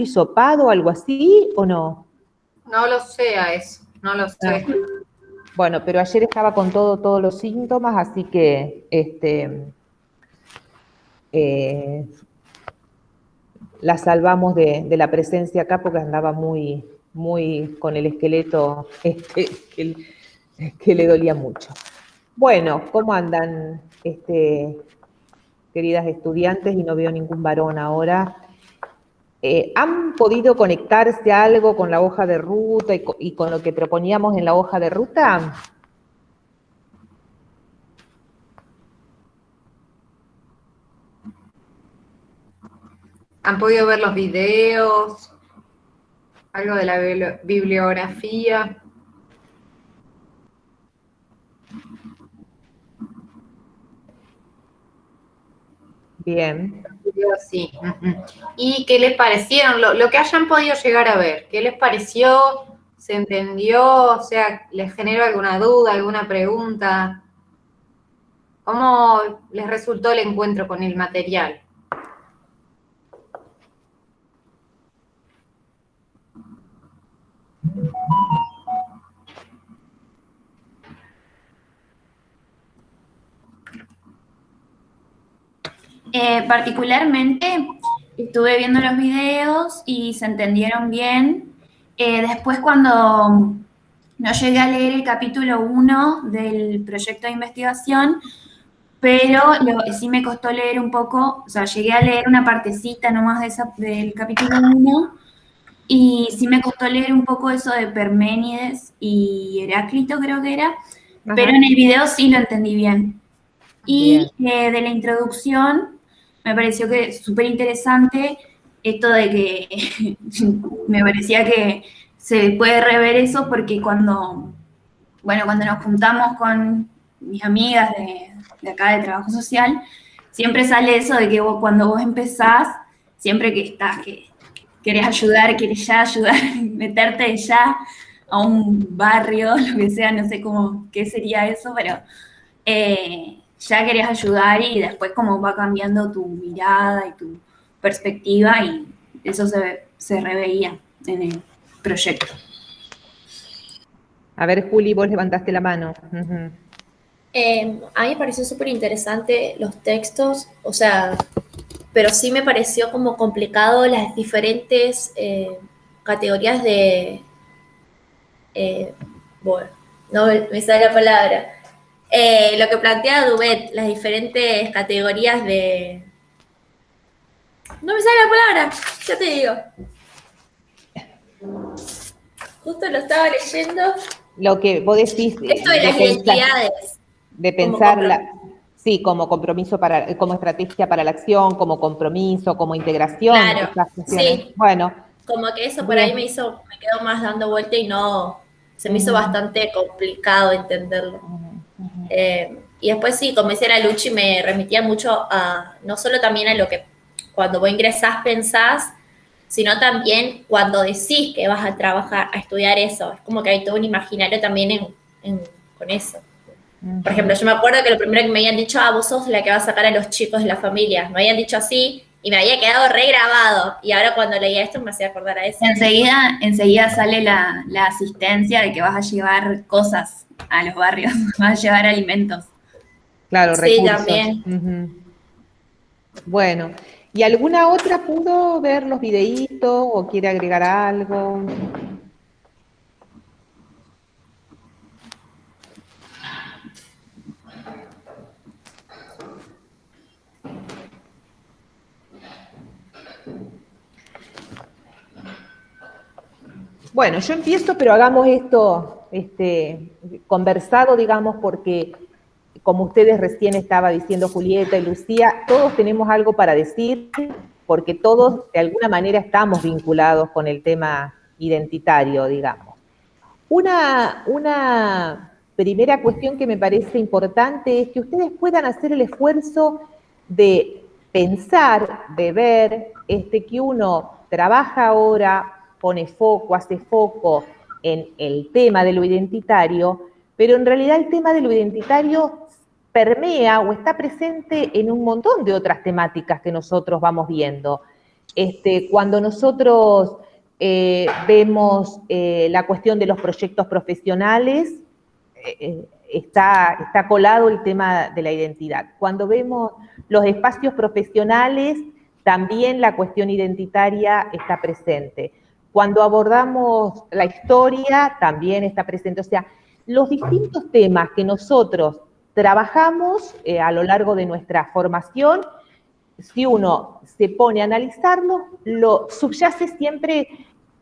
hisopado o algo así, ¿o no? No lo sé a eso, no lo sé. Bueno, pero ayer estaba con todos los síntomas, así que la salvamos de la presencia acá porque andaba muy con el esqueleto que le dolía mucho. Bueno, ¿cómo andan, queridas estudiantes? Y no veo ningún varón ahora. ¿Han podido conectarse a algo con la hoja de ruta y con lo que proponíamos en la hoja de ruta? ¿Han podido ver los videos? ¿Algo de la bibliografía? Bien. Sí. ¿Y qué les parecieron? Lo que hayan podido llegar a ver, ¿qué les pareció? ¿Se entendió? O sea, ¿les generó alguna duda, alguna pregunta? ¿Cómo les resultó el encuentro con el material? Particularmente estuve viendo los videos y se entendieron bien. Después cuando no llegué a leer el capítulo 1 del proyecto de investigación, pero sí me costó leer un poco, o sea, llegué a leer una partecita nomás del capítulo 1 y sí me costó leer un poco eso de Parménides y Heráclito, creo que era, Ajá. pero en el video sí lo entendí bien. Y Bien. de la introducción me pareció que súper interesante esto de que me parecía que se puede rever eso porque cuando nos juntamos con mis amigas de acá de trabajo social, siempre sale eso de que cuando vos empezás, siempre que estás, que querés ayudar, querés ya ayudar, meterte ya a un barrio, lo que sea, no sé qué sería eso, pero ya querés ayudar y después como va cambiando tu mirada y tu perspectiva y eso se reveía en el proyecto. A ver, Juli, vos levantaste la mano. Uh-huh. A mí me pareció súper interesante los textos, o sea, pero sí me pareció como complicado las diferentes categorías de, bueno, no me sale la palabra, lo que plantea Dubet, las diferentes categorías de... No me sale la palabra, ya te digo. Justo lo estaba leyendo. Lo que vos decís... Esto de las identidades. De pensar, sí, como compromiso como estrategia para la acción, como compromiso, como integración. Claro, sí. Bueno. Como que eso por ahí me quedó más dando vuelta y no, se me hizo bastante complicado entenderlo. Y después sí, como decía la Luchi, me remitía mucho a, no solo también a lo que cuando vos ingresás pensás, sino también cuando decís que vas a trabajar, a estudiar eso. Es como que hay todo un imaginario también con eso. Por ejemplo, yo me acuerdo que lo primero que me habían dicho, vos sos la que va a sacar a los chicos de la familia. Me habían dicho así y me había quedado regrabado. Y ahora cuando leía esto me hacía acordar a eso. Enseguida sale la asistencia de que vas a llevar cosas a los barrios, vas a llevar alimentos. Claro, sí, recursos. También. Bueno, ¿y alguna otra pudo ver los videitos o quiere agregar algo? Bueno, yo empiezo, pero hagamos esto conversado, digamos, porque como ustedes recién estaba diciendo Julieta y Lucía, todos tenemos algo para decir, porque todos de alguna manera estamos vinculados con el tema identitario, digamos. Una primera cuestión que me parece importante es que ustedes puedan hacer el esfuerzo de pensar, de ver, que uno trabaja ahora, pone foco, hace foco en el tema de lo identitario, pero en realidad el tema de lo identitario permea o está presente en un montón de otras temáticas que nosotros vamos viendo. Cuando nosotros vemos la cuestión de los proyectos profesionales, está colado el tema de la identidad. Cuando vemos los espacios profesionales, también la cuestión identitaria está presente. Cuando abordamos la historia, también está presente. O sea, los distintos temas que nosotros trabajamos a lo largo de nuestra formación, si uno se pone a analizarlo, lo subyace siempre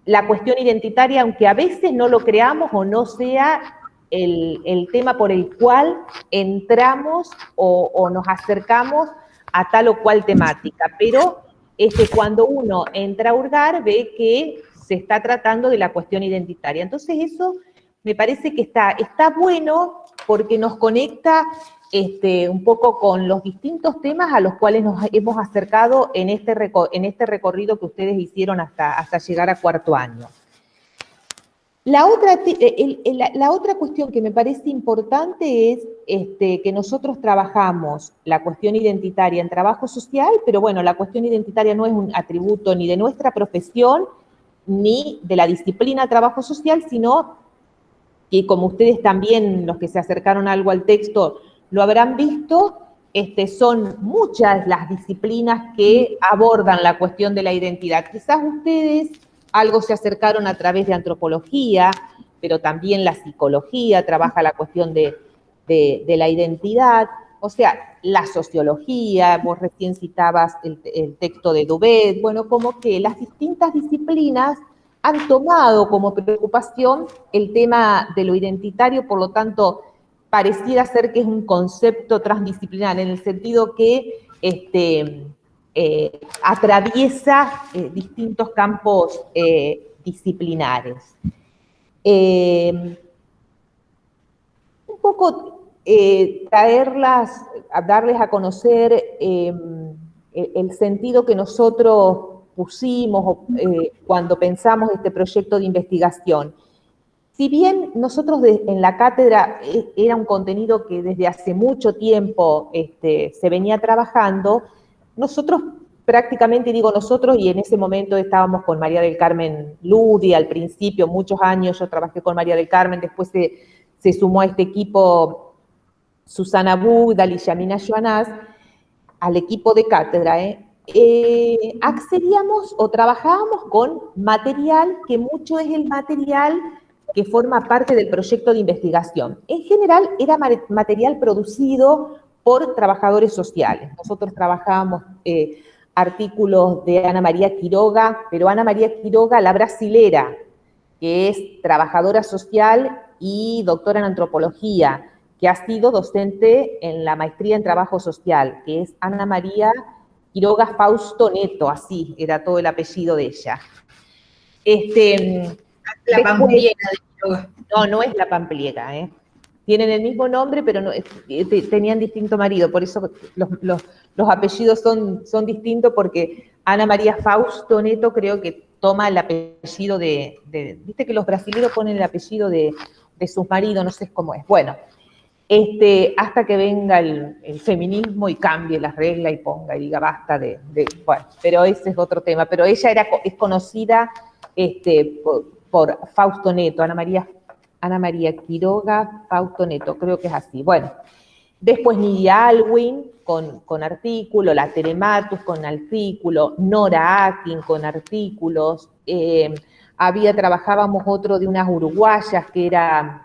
la cuestión identitaria, aunque a veces no lo creamos o no sea el tema por el cual entramos o nos acercamos a tal o cual temática. Pero cuando uno entra a hurgar, ve que se está tratando de la cuestión identitaria. Entonces eso me parece que está bueno porque nos conecta un poco con los distintos temas a los cuales nos hemos acercado en este recorrido que ustedes hicieron hasta llegar a cuarto año. La otra cuestión que me parece importante es que nosotros trabajamos la cuestión identitaria en trabajo social, pero bueno, la cuestión identitaria no es un atributo ni de nuestra profesión, ni de la disciplina trabajo social, sino que como ustedes también, los que se acercaron algo al texto, lo habrán visto, son muchas las disciplinas que abordan la cuestión de la identidad. Quizás ustedes algo se acercaron a través de antropología, pero también la psicología trabaja la cuestión de la identidad, o sea, la sociología, vos recién citabas el texto de Dubet, bueno, como que las distintas disciplinas han tomado como preocupación el tema de lo identitario, por lo tanto, pareciera ser que es un concepto transdisciplinar, en el sentido que atraviesa distintos campos disciplinares. Un poco darles a conocer el sentido que nosotros pusimos cuando pensamos este proyecto de investigación. Si bien nosotros en la cátedra era un contenido que desde hace mucho tiempo se venía trabajando, nosotros prácticamente, digo nosotros, y en ese momento estábamos con María del Carmen Ludi, al principio, muchos años, yo trabajé con María del Carmen, después se sumó a este equipo Susana Bugdal y Yamina Joanás, al equipo de cátedra, accedíamos o trabajábamos con material que mucho es el material que forma parte del proyecto de investigación. En general era material producido por trabajadores sociales. Nosotros trabajábamos artículos de Ana María Quiroga, pero Ana María Quiroga, la brasilera, que es trabajadora social y doctora en antropología, que ha sido docente en la maestría en trabajo social, que es Ana María Quiroga Fausto Neto, así era todo el apellido de ella. La Pampliega de Quiroga. No es la Pampliega, Tienen el mismo nombre, pero no, tenían distinto marido, por eso los apellidos son distintos, porque Ana María Fausto Neto creo que toma el apellido viste que los brasileños ponen el apellido de sus maridos, no sé cómo es. Bueno, hasta que venga el feminismo y cambie las reglas y ponga y diga basta bueno, pero ese es otro tema. Pero ella es conocida por Fausto Neto, Ana María Quiroga Fausto Neto, creo que es así. Bueno, después Nidia Alwin con artículo, la Telematus con artículo, Nora Akin con artículos, trabajábamos otro de unas uruguayas que era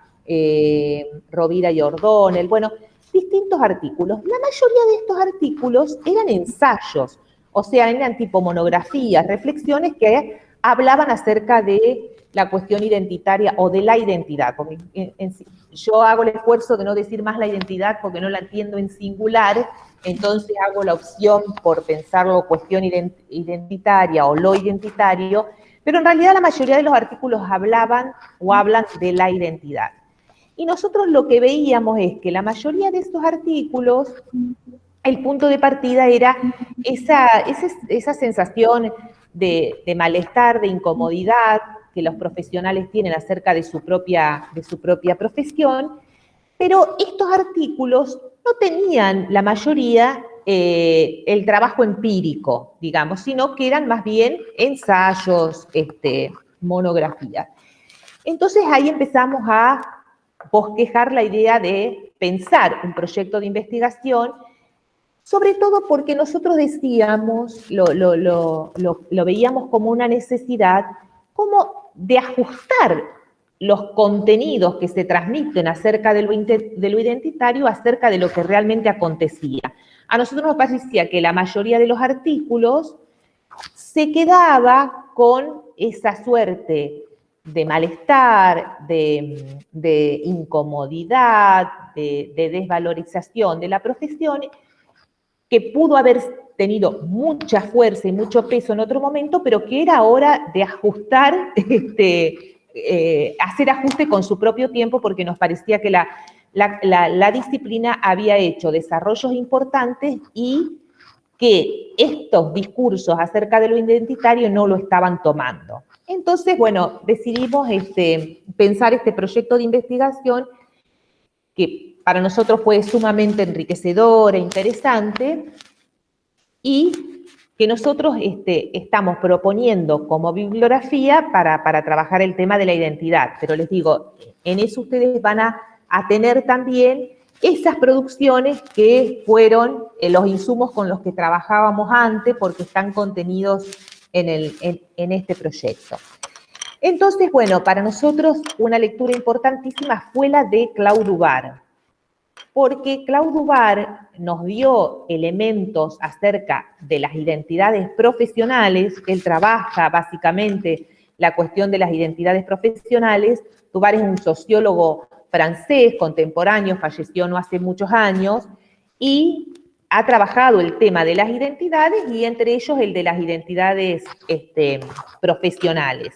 Rovira y Ordóñez, bueno, distintos artículos. La mayoría de estos artículos eran ensayos, o sea, eran tipo monografías, reflexiones que hablaban acerca de la cuestión identitaria o de la identidad, porque yo hago el esfuerzo de no decir más la identidad porque no la entiendo en singular, entonces hago la opción por pensarlo cuestión identitaria o lo identitario, pero en realidad la mayoría de los artículos hablan de la identidad. Y nosotros lo que veíamos es que la mayoría de estos artículos, el punto de partida era esa sensación de malestar, de incomodidad que los profesionales tienen acerca de su propia profesión, pero estos artículos no tenían, la mayoría, el trabajo empírico, digamos, sino que eran más bien ensayos, monografías. Entonces ahí empezamos a bosquejar la idea de pensar un proyecto de investigación, sobre todo porque nosotros decíamos, lo veíamos como una necesidad, como de ajustar los contenidos que se transmiten acerca de lo identitario, acerca de lo que realmente acontecía. A nosotros nos parecía que la mayoría de los artículos se quedaba con esa suerte de malestar, de incomodidad, de desvalorización de la profesión, que pudo haber tenido mucha fuerza y mucho peso en otro momento, pero que era hora de ajustar, hacer ajuste con su propio tiempo, porque nos parecía que la disciplina había hecho desarrollos importantes y que estos discursos acerca de lo identitario no lo estaban tomando. Entonces, bueno, decidimos pensar este proyecto de investigación que para nosotros fue sumamente enriquecedor e interesante y que nosotros estamos proponiendo como bibliografía para trabajar el tema de la identidad. Pero les digo, en eso ustedes van a tener también esas producciones que fueron los insumos con los que trabajábamos antes, porque están contenidos en este proyecto. Entonces, bueno, para nosotros una lectura importantísima fue la de Claude Dubar, porque Claude Dubar nos dio elementos acerca de las identidades profesionales. Él trabaja básicamente la cuestión de las identidades profesionales. Dubar es un sociólogo francés contemporáneo, falleció no hace muchos años, y ha trabajado el tema de las identidades y entre ellos el de las identidades profesionales.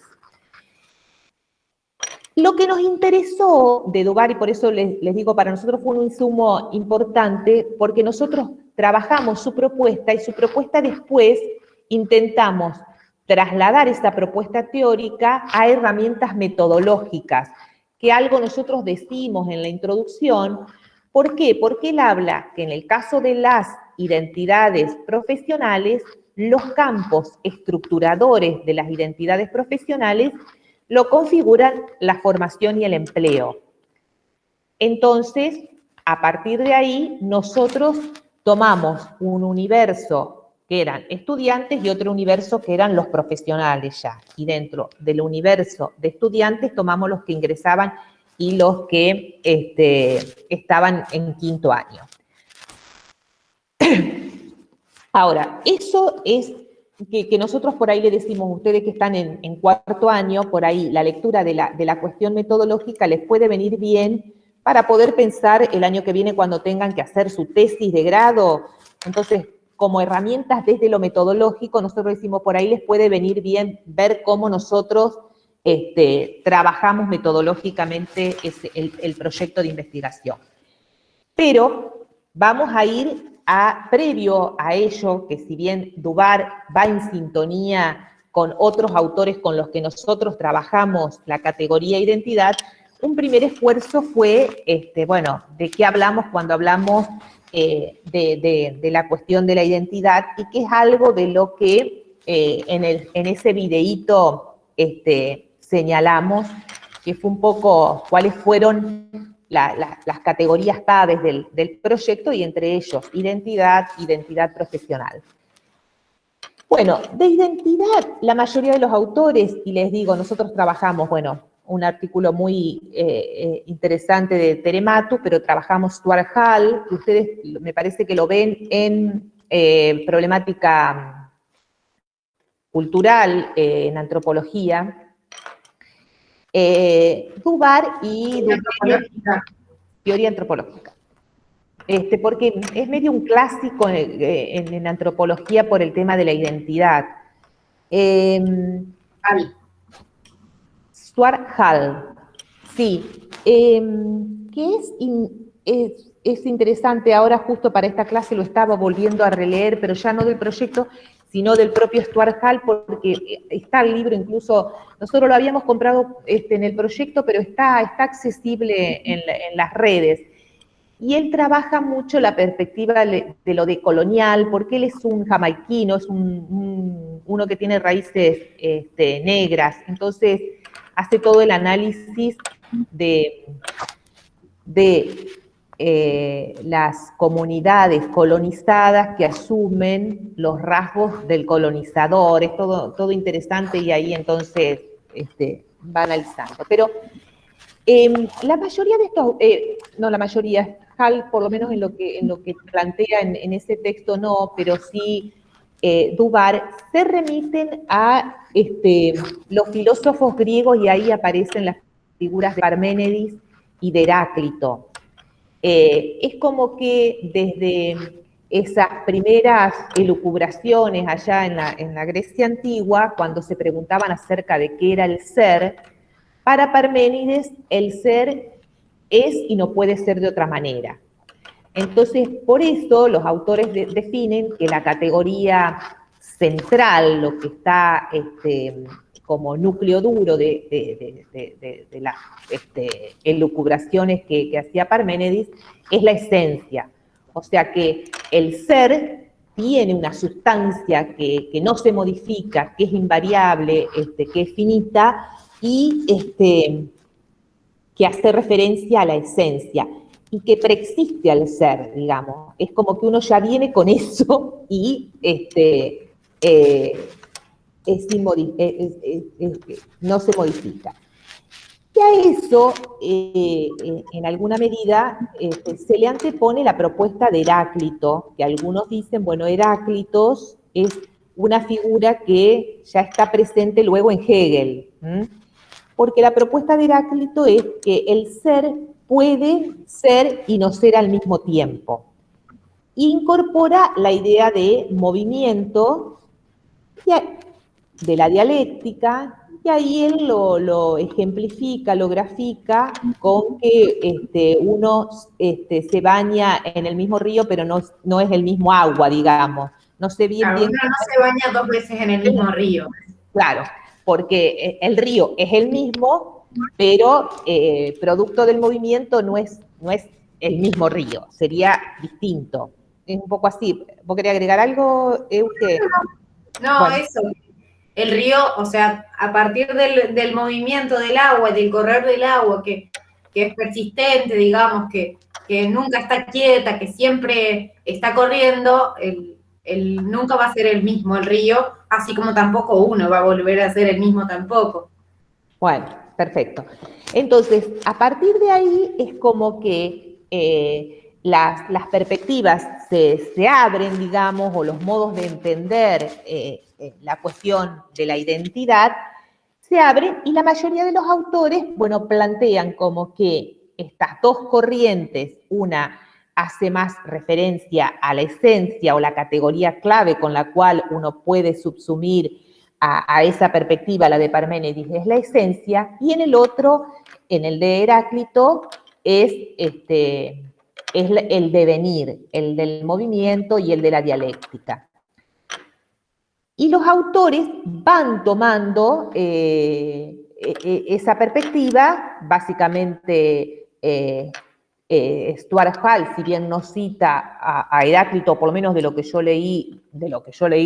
Lo que nos interesó de Dubar, y por eso les digo, para nosotros fue un insumo importante, porque nosotros trabajamos su propuesta y su propuesta después intentamos trasladar esa propuesta teórica a herramientas metodológicas, que algo nosotros decimos en la introducción. ¿Por qué? Porque él habla que en el caso de las identidades profesionales, los campos estructuradores de las identidades profesionales lo configuran la formación y el empleo. Entonces, a partir de ahí, nosotros tomamos un universo que eran estudiantes y otro universo que eran los profesionales ya. Y dentro del universo de estudiantes tomamos los que ingresaban y los que estaban en quinto año. Ahora, eso es que nosotros por ahí le decimos a ustedes que están en cuarto año, por ahí la lectura de la cuestión metodológica les puede venir bien para poder pensar el año que viene cuando tengan que hacer su tesis de grado. Entonces, como herramientas desde lo metodológico, nosotros decimos por ahí les puede venir bien ver cómo nosotros trabajamos metodológicamente el proyecto de investigación. Pero vamos a ir previo a ello, que si bien Dubar va en sintonía con otros autores con los que nosotros trabajamos la categoría identidad, un primer esfuerzo fue, bueno, ¿de qué hablamos cuando hablamos de la cuestión de la identidad? Y que es algo de lo que en ese videíto señalamos, que fue un poco cuáles fueron las categorías claves del proyecto, y entre ellos identidad profesional. Bueno, de identidad, la mayoría de los autores, y les digo, nosotros trabajamos, bueno, un artículo muy interesante de Terematu, pero trabajamos Stuart Hall, que ustedes me parece que lo ven en problemática cultural, en antropología. Dubar y teoría antropológica. Porque es medio un clásico en antropología por el tema de la identidad. Stuart Hall, sí. Que es interesante, ahora justo para esta clase lo estaba volviendo a releer, pero ya no del proyecto, sino del propio Stuart Hall, porque está el libro incluso, nosotros lo habíamos comprado en el proyecto, pero está accesible en las redes. y él trabaja mucho la perspectiva de lo decolonial, porque él es un jamaiquino, es uno que tiene raíces negras, entonces hace todo el análisis de las comunidades colonizadas que asumen los rasgos del colonizador, es todo interesante y ahí entonces va analizando. Pero la mayoría de estos, no la mayoría, Hall por lo menos en lo que plantea en ese texto no, pero sí Dubar, se remiten a los filósofos griegos y ahí aparecen las figuras de Parménides y de Heráclito. Es como que desde esas primeras elucubraciones allá en la Grecia antigua, cuando se preguntaban acerca de qué era el ser, para Parménides el ser es y no puede ser de otra manera. Entonces, por eso los autores definen que la categoría central, lo que está como núcleo duro de las elucubraciones que hacía Parménides, es la esencia. O sea que el ser tiene una sustancia que no se modifica, que es invariable, que es finita, y que hace referencia a la esencia y que preexiste al ser, digamos. Es como que uno ya viene con eso y no se modifica. Y a eso, en alguna medida, se le antepone la propuesta de Heráclito, que algunos dicen, bueno, Heráclitos es una figura que ya está presente luego en Hegel, porque la propuesta de Heráclito es que el ser puede ser y no ser al mismo tiempo. Incorpora la idea de movimiento, de la dialéctica, y ahí él lo ejemplifica, lo grafica con que uno se baña en el mismo río, pero no es el mismo agua, digamos. No sé bien, claro, bien. Uno no se baña 2 veces en el mismo río. Claro, porque el río es el mismo, pero producto del movimiento no es el mismo río, sería distinto. Es un poco así. ¿Vos querés agregar algo, Euge? No, bueno. Eso. El río, o sea, a partir del movimiento del agua, del correr del agua, que es persistente, digamos, que nunca está quieta, que siempre está corriendo, nunca va a ser el mismo el río, así como tampoco uno va a volver a ser el mismo tampoco. Bueno, perfecto. Entonces, a partir de ahí es como que las perspectivas se abren, digamos, o los modos de entender la cuestión de la identidad se abren, y la mayoría de los autores, bueno, plantean como que estas dos corrientes, una hace más referencia a la esencia o la categoría clave con la cual uno puede subsumir a esa perspectiva, la de Parménides, es la esencia, y en el otro, en el de Heráclito, es el devenir, el del movimiento y el de la dialéctica. Y los autores van tomando esa perspectiva, básicamente Stuart Hall, si bien no cita a Heráclito, por lo menos de lo que yo leí,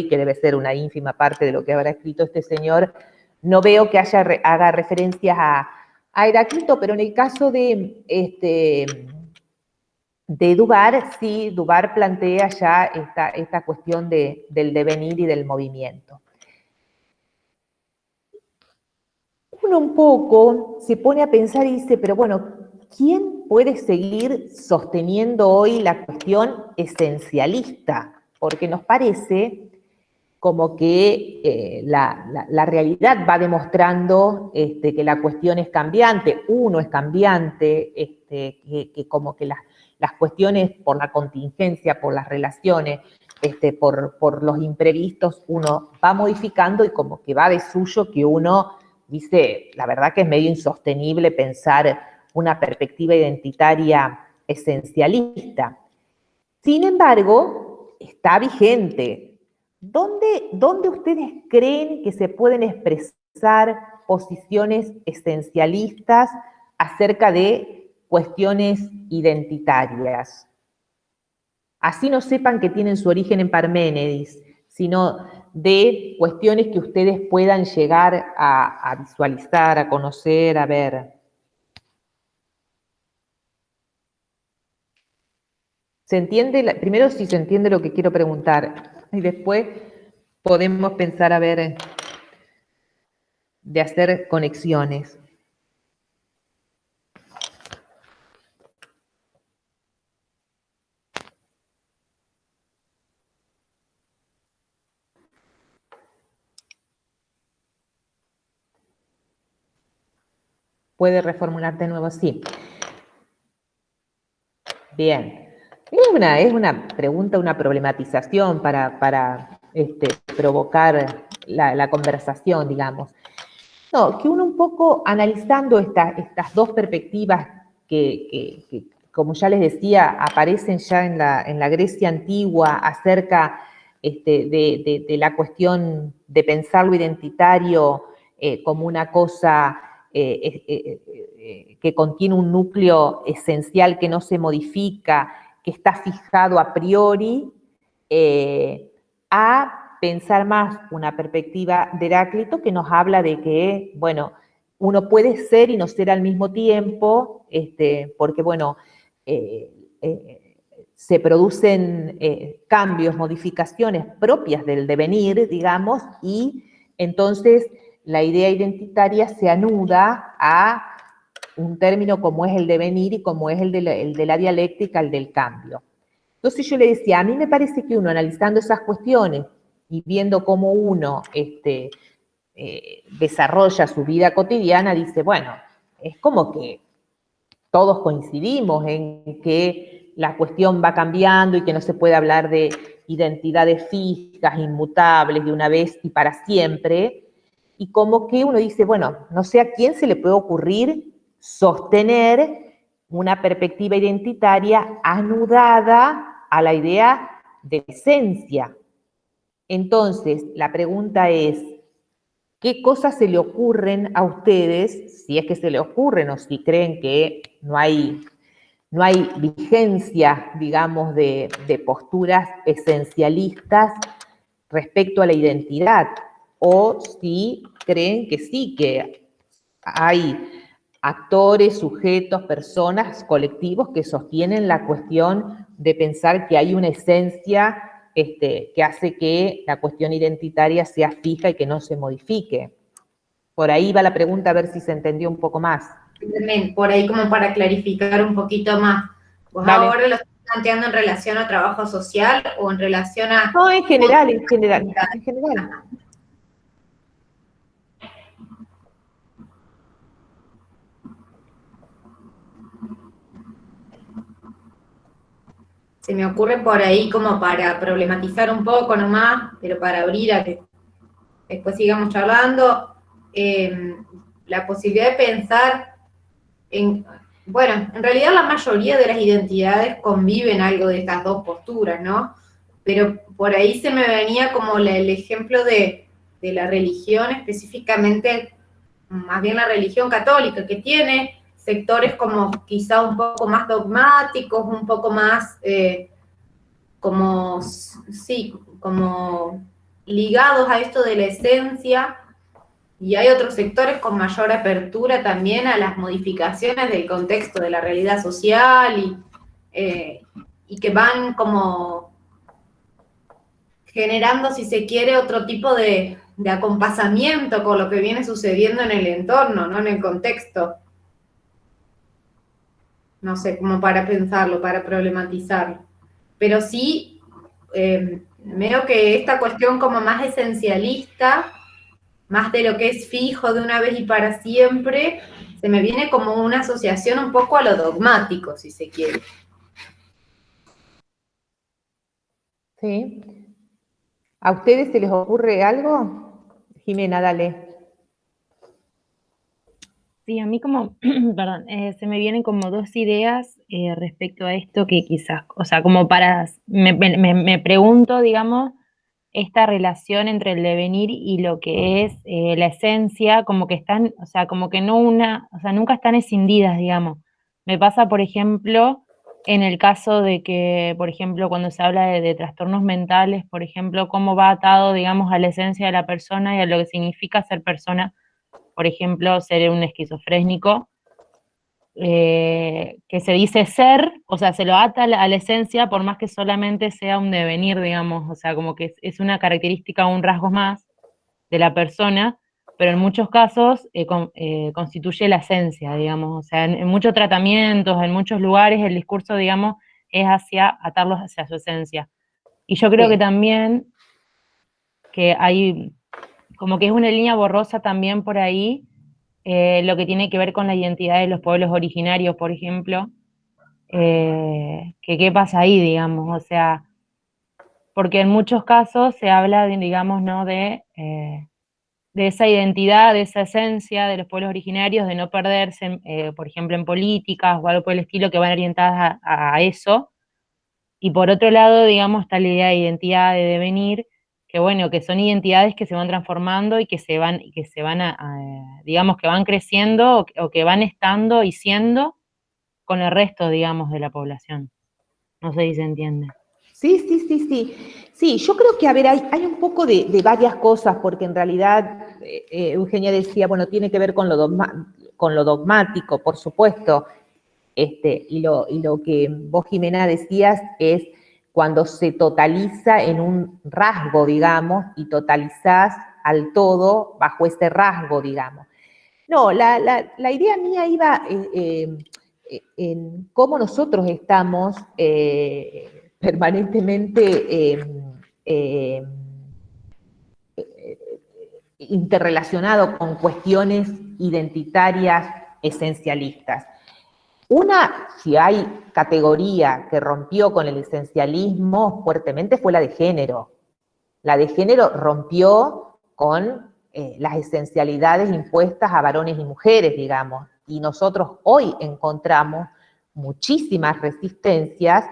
que debe ser una ínfima parte de lo que habrá escrito este señor, no veo que haga referencias a Heráclito, pero en el caso de Dubar, sí, Dubar plantea ya esta cuestión del devenir y del movimiento. Uno un poco se pone a pensar y dice, pero bueno, ¿quién puede seguir sosteniendo hoy la cuestión esencialista? Porque nos parece como que la realidad va demostrando que la cuestión es cambiante, uno es cambiante, que como que las cuestiones por la contingencia, por las relaciones, por los imprevistos, uno va modificando y como que va de suyo que uno dice, la verdad que es medio insostenible pensar una perspectiva identitaria esencialista. Sin embargo, está vigente. ¿Dónde ustedes creen que se pueden expresar posiciones esencialistas acerca de cuestiones identitarias. Así no sepan que tienen su origen en Parménides, sino de cuestiones que ustedes puedan llegar a visualizar, a conocer, a ver. ¿Se entiende? Primero si se entiende lo que quiero preguntar, y después podemos pensar a ver de hacer conexiones. ¿Puede reformular de nuevo? Sí. Bien. Es una pregunta, una problematización para provocar la conversación, digamos. No, que uno un poco analizando estas dos perspectivas que, como ya les decía, aparecen ya en la Grecia antigua acerca de la cuestión de pensar lo identitario como una cosa que contiene un núcleo esencial que no se modifica, que está fijado a priori, a pensar más una perspectiva de Heráclito que nos habla de que, bueno, uno puede ser y no ser al mismo tiempo, porque, bueno, se producen cambios, modificaciones propias del devenir, digamos, y entonces la idea identitaria se anuda a un término como es el devenir y como es el de la dialéctica, el del cambio. Entonces yo le decía, a mí me parece que uno analizando esas cuestiones y viendo cómo uno desarrolla su vida cotidiana, dice, bueno, es como que todos coincidimos en que la cuestión va cambiando y que no se puede hablar de identidades fijas, inmutables, de una vez y para siempre, y como que uno dice, bueno, no sé a quién se le puede ocurrir sostener una perspectiva identitaria anudada a la idea de esencia. Entonces, la pregunta es, ¿qué cosas se le ocurren a ustedes, si es que se le ocurren o si creen que no hay vigencia, digamos, de posturas esencialistas respecto a la identidad? O si creen que sí, que hay actores, sujetos, personas, colectivos que sostienen la cuestión de pensar que hay una esencia que hace que la cuestión identitaria sea fija y que no se modifique. Por ahí va la pregunta, a ver si se entendió un poco más. Por ahí como para clarificar un poquito más. ¿Vos Dale. ahora lo estás planteando en relación a trabajo social o en relación a... No, en general, en general. Se me ocurre por ahí como para problematizar un poco nomás, pero para abrir a que después sigamos charlando, la posibilidad de pensar en, bueno, en realidad la mayoría de las identidades conviven algo de estas dos posturas, ¿no? Pero por ahí se me venía como el ejemplo de la religión, específicamente, más bien la religión católica, que tiene sectores como quizá un poco más dogmáticos, un poco más como ligados a esto de la esencia, y hay otros sectores con mayor apertura también a las modificaciones del contexto de la realidad social y que van como generando, si se quiere, otro tipo de acompasamiento con lo que viene sucediendo en el entorno, ¿no? En el contexto. No sé, como para pensarlo, para problematizarlo. Pero sí, veo que esta cuestión como más esencialista, más de lo que es fijo de una vez y para siempre, se me viene como una asociación un poco a lo dogmático, si se quiere. Sí. ¿A ustedes se les ocurre algo? Jimena, dale. Sí, a mí como, perdón, se me vienen como dos ideas respecto a esto que quizás, o sea, como me pregunto, digamos, esta relación entre el devenir y lo que es la esencia, como que están, o sea, como que no o sea, nunca están escindidas, digamos. Me pasa, por ejemplo, en el caso de que, por ejemplo, cuando se habla de trastornos mentales, por ejemplo, cómo va atado, digamos, a la esencia de la persona y a lo que significa ser persona, por ejemplo, ser un esquizofrénico, que se dice ser, o sea, se lo ata a la esencia por más que solamente sea un devenir, digamos, o sea, como que es una característica o un rasgo más de la persona, pero en muchos casos constituye la esencia, digamos, o sea, en muchos tratamientos, en muchos lugares, el discurso, digamos, es hacia atarlos hacia su esencia. Y yo creo Sí. que también que hay, como que es una línea borrosa también por ahí, lo que tiene que ver con la identidad de los pueblos originarios, por ejemplo, que qué pasa ahí, digamos, o sea, porque en muchos casos se habla, digamos, ¿no? De esa identidad, de esa esencia de los pueblos originarios, de no perderse, por ejemplo, en políticas o algo por el estilo que van orientadas a eso. Y por otro lado, digamos, está la idea de identidad, de devenir, que bueno, que son identidades que se van transformando y que se van digamos, que van creciendo o que van estando y siendo con el resto, digamos, de la población. No sé si se entiende. Sí, sí, sí, sí. Sí, yo creo que, a ver, hay un poco de varias cosas, porque en realidad Eugenia decía, bueno, tiene que ver con lo dogmático, por supuesto, y lo que vos, Jimena, decías es cuando se totaliza en un rasgo, digamos, y totalizás al todo bajo ese rasgo, digamos. No, la idea mía iba en cómo nosotros estamos permanentemente interrelacionados con cuestiones identitarias esencialistas. Una, si hay categoría que rompió con el esencialismo fuertemente, fue la de género. La de género rompió con las esencialidades impuestas a varones y mujeres, digamos, y nosotros hoy encontramos muchísimas resistencias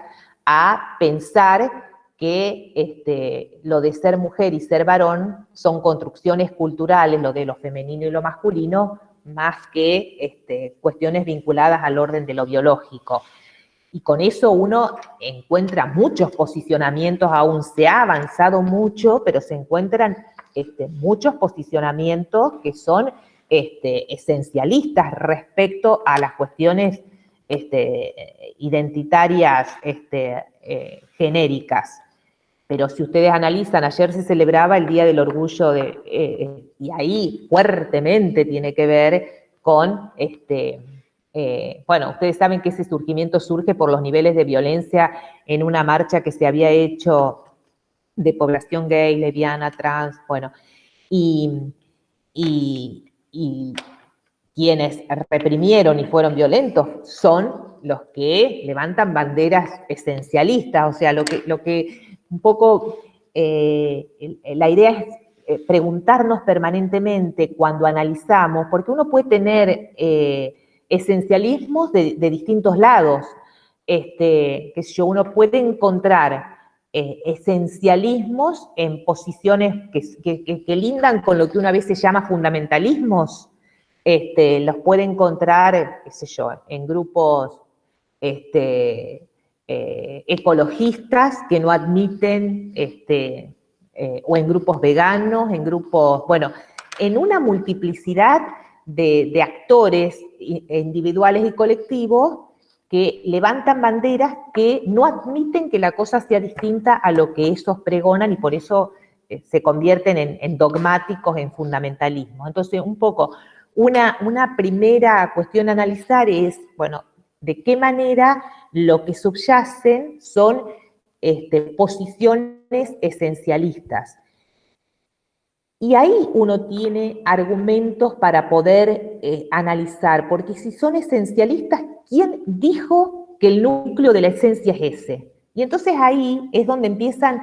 a pensar que lo de ser mujer y ser varón son construcciones culturales, lo de lo femenino y lo masculino, más que cuestiones vinculadas al orden de lo biológico. Y con eso uno encuentra muchos posicionamientos, aún se ha avanzado mucho, pero se encuentran muchos posicionamientos que son esencialistas respecto a las cuestiones identitarias genéricas. Pero si ustedes analizan, ayer se celebraba el Día del Orgullo, y ahí fuertemente tiene que ver con bueno, ustedes saben que ese surgimiento surge por los niveles de violencia en una marcha que se había hecho de población gay, lesbiana, trans, bueno, y quienes reprimieron y fueron violentos son los que levantan banderas esencialistas, o sea, lo que un poco la idea es preguntarnos permanentemente cuando analizamos, porque uno puede tener esencialismos de distintos lados, que uno puede encontrar esencialismos en posiciones que lindan con lo que una vez se llama fundamentalismos, los puede encontrar, qué sé yo, en grupos ecologistas que no admiten, o en grupos veganos, en grupos, bueno, en una multiplicidad de actores individuales y colectivos que levantan banderas que no admiten que la cosa sea distinta a lo que esos pregonan y por eso se convierten en dogmáticos, en fundamentalismo. Entonces, un poco, una primera cuestión a analizar es, bueno, de qué manera lo que subyacen son posiciones esencialistas. Y ahí uno tiene argumentos para poder analizar, porque si son esencialistas, ¿quién dijo que el núcleo de la esencia es ese? Y entonces ahí es donde empiezan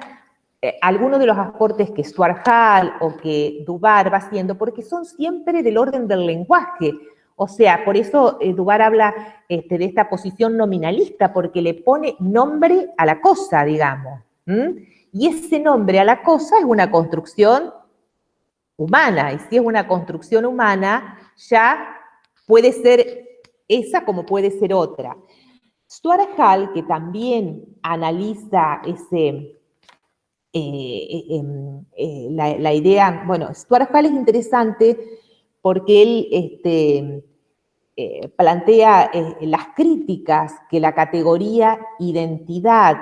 algunos de los aportes que Stuart Hall o que Dubar va haciendo, porque son siempre del orden del lenguaje. O sea, por eso Dubar habla de esta posición nominalista, porque le pone nombre a la cosa, digamos. Y ese nombre a la cosa es una construcción humana, y si es una construcción humana, ya puede ser esa como puede ser otra. Stuart Hall, que también analiza la idea, bueno, Stuart Hall es interesante porque él plantea las críticas que la categoría identidad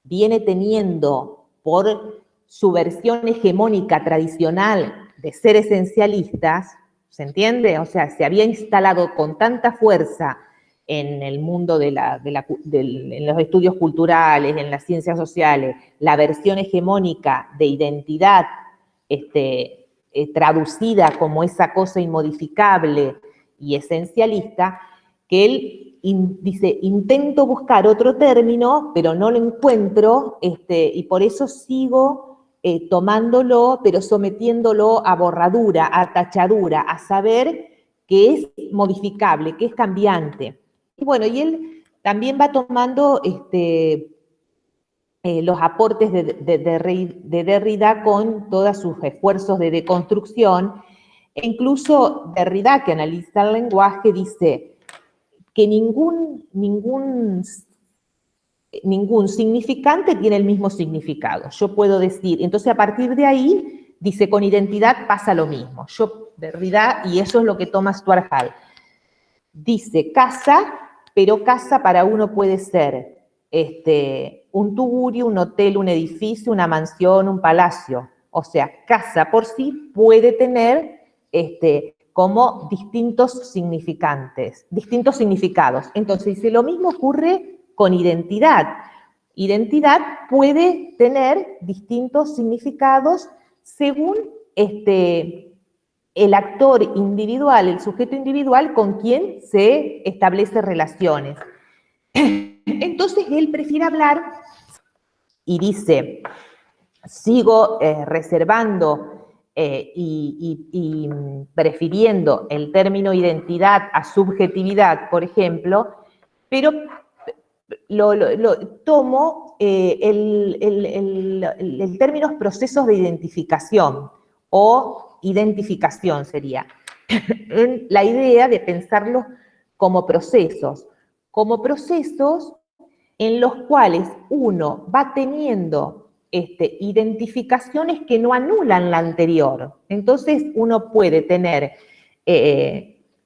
viene teniendo por su versión hegemónica tradicional de ser esencialistas, ¿se entiende? O sea, se había instalado con tanta fuerza en el mundo en los estudios culturales, en las ciencias sociales, la versión hegemónica de identidad traducida como esa cosa inmodificable y esencialista, que él dice, intento buscar otro término, pero no lo encuentro, y por eso sigo tomándolo, pero sometiéndolo a borradura, a tachadura, a saber que es modificable, que es cambiante. Y bueno, y él también va tomando los aportes de Derrida con todos sus esfuerzos de deconstrucción, e incluso Derrida, que analiza el lenguaje, dice que ningún significante tiene el mismo significado. Yo puedo decir, entonces a partir de ahí, dice, con identidad pasa lo mismo. Derrida, y eso es lo que toma Stuart Hall. Dice, casa, pero casa para uno puede ser un tugurio, un hotel, un edificio, una mansión, un palacio. O sea, casa por sí puede tener como distintos significantes, distintos significados. Entonces, dice, lo mismo ocurre con identidad. Identidad puede tener distintos significados según el actor individual, el sujeto individual con quien se establece relaciones. Entonces él prefiere hablar y dice, sigo reservando y prefiriendo el término identidad a subjetividad, por ejemplo, pero tomo el término procesos de identificación o identificación sería, en la idea de pensarlos como procesos en los cuales uno va teniendo identificaciones que no anulan la anterior. Entonces uno puede tener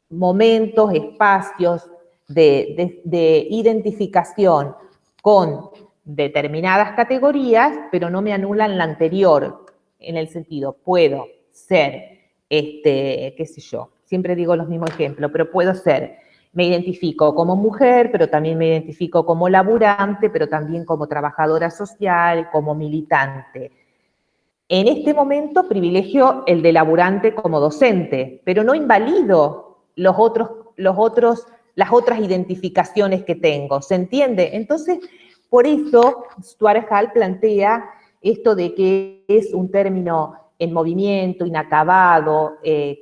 momentos, espacios de identificación con determinadas categorías, pero no me anulan la anterior, en el sentido, puedo ser, qué sé yo, siempre digo los mismos ejemplos, pero puedo ser, me identifico como mujer, pero también me identifico como laburante, pero también como trabajadora social, como militante. En este momento privilegio el de laburante como docente, pero no invalido las otras identificaciones que tengo, ¿se entiende? Entonces, por eso Stuart Hall plantea esto de que es un término en movimiento, inacabado, que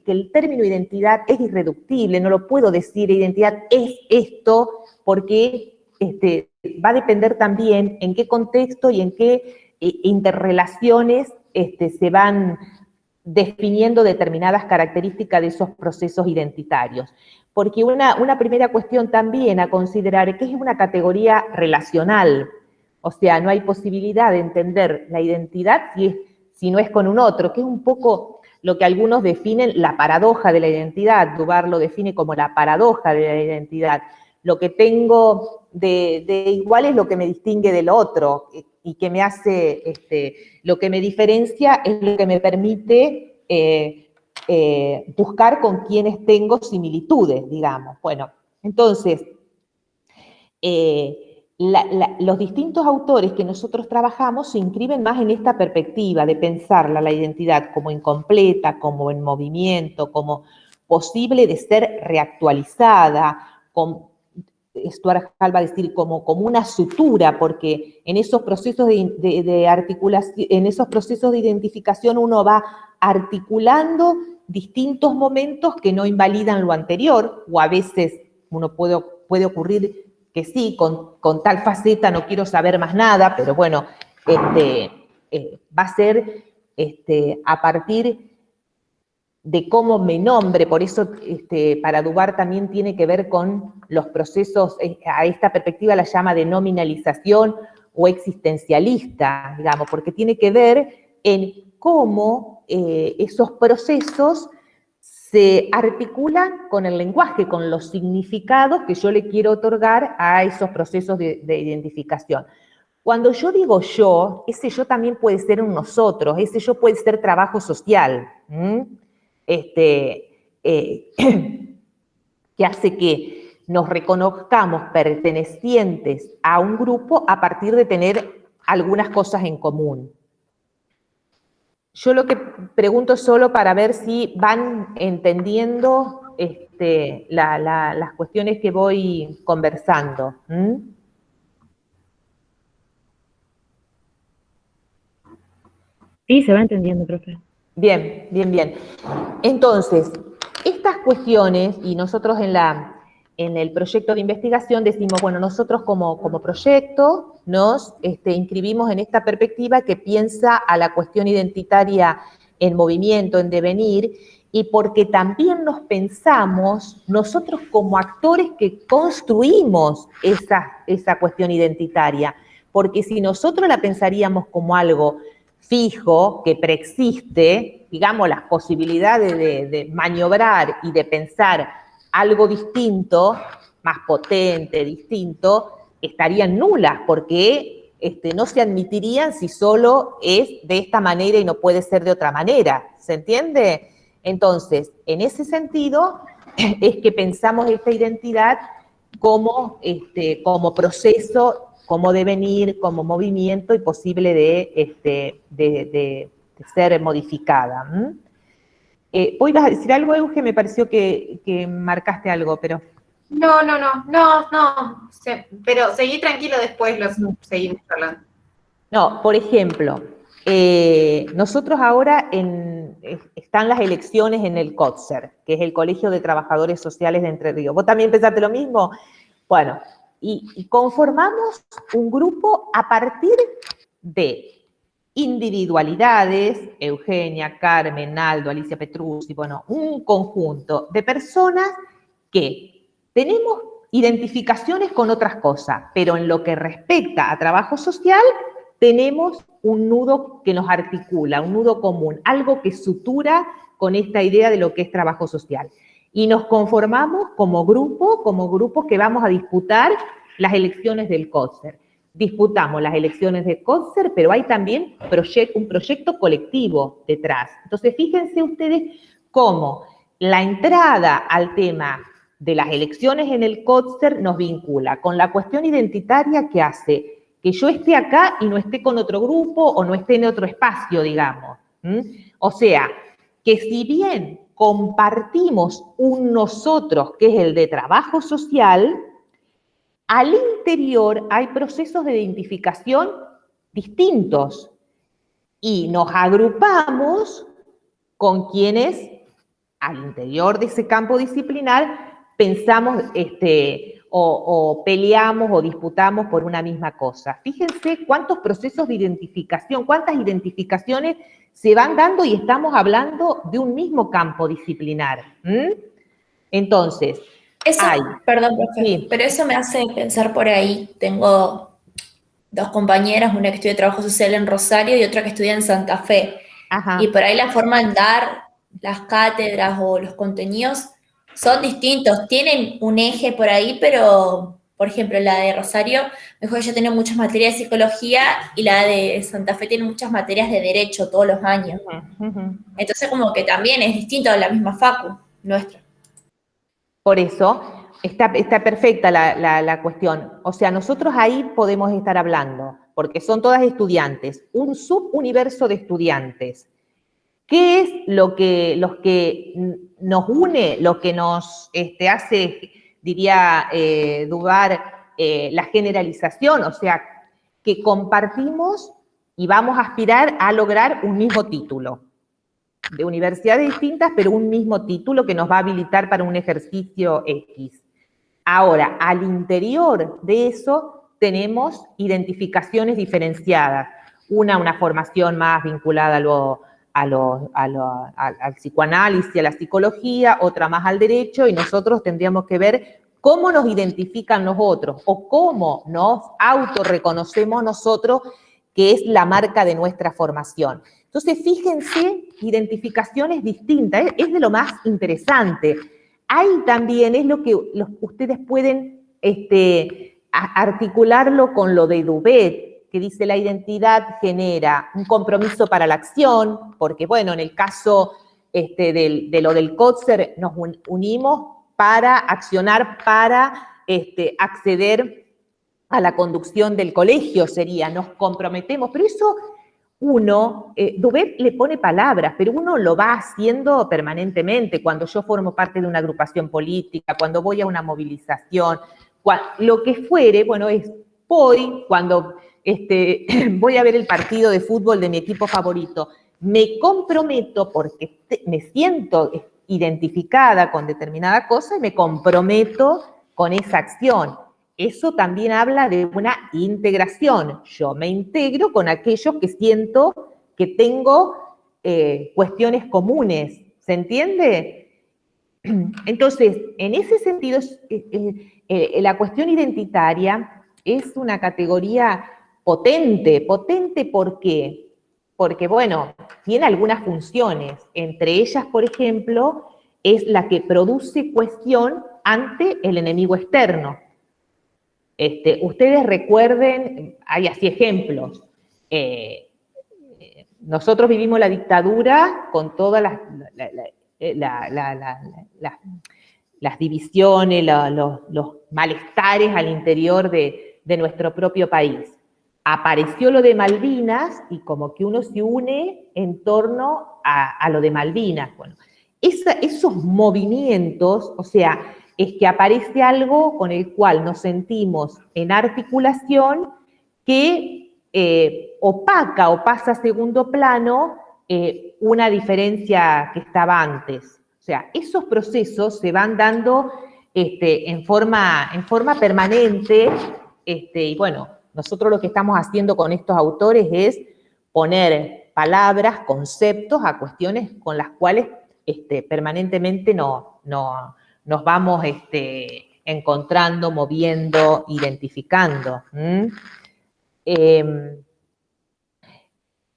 el término identidad es irreductible, no lo puedo decir, identidad es esto, porque va a depender también en qué contexto y en qué interrelaciones se van definiendo determinadas características de esos procesos identitarios. Porque una primera cuestión también a considerar es que es una categoría relacional, o sea, no hay posibilidad de entender la identidad si no es con un otro, que es un poco lo que algunos definen la paradoja de la identidad. Dubar lo define como la paradoja de la identidad. Lo que tengo de igual es lo que me distingue del otro y que me hace, lo que me diferencia es lo que me permite buscar con quienes tengo similitudes, digamos. Bueno, entonces, los distintos autores que nosotros trabajamos se inscriben más en esta perspectiva de pensarla, la identidad, como incompleta, como en movimiento, como posible de ser reactualizada, Stuart Hall va a decir como una sutura, porque en esos procesos de articulación, en esos procesos de identificación uno va articulando distintos momentos que no invalidan lo anterior, o a veces uno puede ocurrir que sí, con tal faceta no quiero saber más nada, pero bueno, va a ser a partir de cómo me nombre, por eso para Dubar también tiene que ver con los procesos, a esta perspectiva la llama de nominalización o existencialista, digamos, porque tiene que ver en cómo esos procesos se articulan con el lenguaje, con los significados que yo le quiero otorgar a esos procesos de identificación. Cuando yo digo yo, ese yo también puede ser un nosotros, ese yo puede ser trabajo social, que hace que nos reconozcamos pertenecientes a un grupo a partir de tener algunas cosas en común. Yo lo que pregunto solo para ver si van entendiendo las cuestiones que voy conversando. Sí, se va entendiendo, profe. Bien, bien, bien. Entonces, estas cuestiones, y nosotros en el proyecto de investigación decimos, bueno, nosotros como proyecto nos inscribimos en esta perspectiva que piensa a la cuestión identitaria en movimiento, en devenir, y porque también nos pensamos nosotros como actores que construimos esa cuestión identitaria, porque si nosotros la pensaríamos como algo fijo, que preexiste, digamos, las posibilidades de maniobrar y de pensar algo distinto, más potente, distinto, estarían nulas, porque no se admitirían si solo es de esta manera y no puede ser de otra manera. ¿Se entiende? Entonces, en ese sentido, es que pensamos esta identidad como proceso, como devenir, como movimiento y posible de ser modificada. ¿Vos ibas a decir algo, Euge? Me pareció que marcaste algo, pero... No, pero seguí tranquilo, después seguimos hablando. No, por ejemplo, nosotros ahora están las elecciones en el COTSER, que es el Colegio de Trabajadores Sociales de Entre Ríos. ¿Vos también pensaste lo mismo? Bueno, y conformamos un grupo a partir de individualidades, Eugenia, Carmen, Aldo, Alicia Petruzzi, bueno, un conjunto de personas que tenemos identificaciones con otras cosas, pero en lo que respecta a trabajo social, tenemos un nudo que nos articula, un nudo común, algo que sutura con esta idea de lo que es trabajo social. Y nos conformamos como grupo que vamos a disputar las elecciones del COTSER. Disputamos las elecciones del COTSER, pero hay también un proyecto colectivo detrás. Entonces, fíjense ustedes cómo la entrada al tema de las elecciones en el COTSER nos vincula con la cuestión identitaria que hace que yo esté acá y no esté con otro grupo o no esté en otro espacio, digamos. O sea, que si bien compartimos un nosotros, que es el de trabajo social, al interior hay procesos de identificación distintos y nos agrupamos con quienes al interior de ese campo disciplinar pensamos o peleamos o disputamos por una misma cosa. Fíjense cuántos procesos de identificación, cuántas identificaciones se van dando y estamos hablando de un mismo campo disciplinar. Entonces, perdón, profe, sí. Pero eso me hace pensar por ahí. Tengo dos compañeras, una que estudia trabajo social en Rosario y otra que estudia en Santa Fe. Ajá. Y por ahí la forma de dar las cátedras o los contenidos son distintos. Tienen un eje por ahí, pero, por ejemplo, la de Rosario, mejor ella tiene muchas materias de psicología y la de Santa Fe tiene muchas materias de derecho todos los años. Entonces, como que también es distinto a la misma facu nuestra. Por eso, está perfecta la cuestión. O sea, nosotros ahí podemos estar hablando, porque son todas estudiantes, un subuniverso de estudiantes. ¿Qué es lo que nos une, lo que nos hace, diría Dubar, la generalización? O sea, que compartimos y vamos a aspirar a lograr un mismo título. De universidades distintas, pero un mismo título que nos va a habilitar para un ejercicio X. Ahora, al interior de eso tenemos identificaciones diferenciadas. Una formación más vinculada al psicoanálisis, a la psicología, otra más al derecho, y nosotros tendríamos que ver cómo nos identifican los otros o cómo nos autorreconocemos nosotros, que es la marca de nuestra formación. Entonces, fíjense, identificaciones distintas, es de lo más interesante. Hay también, es lo que ustedes pueden articularlo con lo de Duvet, que dice la identidad genera un compromiso para la acción, porque bueno, en el caso de lo del Kotzer nos unimos para accionar, para acceder a la conducción del colegio, sería, nos comprometemos, pero eso uno, Duvet le pone palabras, pero uno lo va haciendo permanentemente, cuando yo formo parte de una agrupación política, cuando voy a una movilización, lo que fuere, bueno, es voy, cuando voy a ver el partido de fútbol de mi equipo favorito, me comprometo porque me siento identificada con determinada cosa y me comprometo con esa acción. Eso también habla de una integración. Yo me integro con aquellos que siento que tengo cuestiones comunes. ¿Se entiende? Entonces, en ese sentido, la cuestión identitaria es una categoría potente. ¿Potente por qué? Porque, bueno, tiene algunas funciones. Entre ellas, por ejemplo, es la que produce cuestión ante el enemigo externo. Ustedes recuerden, hay así ejemplos, nosotros vivimos la dictadura con todas las divisiones, los malestares al interior de nuestro propio país. Apareció lo de Malvinas y como que uno se une en torno a lo de Malvinas. Bueno, esos movimientos, o sea, es que aparece algo con el cual nos sentimos en articulación que opaca o pasa a segundo plano una diferencia que estaba antes. O sea, esos procesos se van dando en forma permanente, y bueno, nosotros lo que estamos haciendo con estos autores es poner palabras, conceptos a cuestiones con las cuales permanentemente nos vamos encontrando, moviendo, identificando.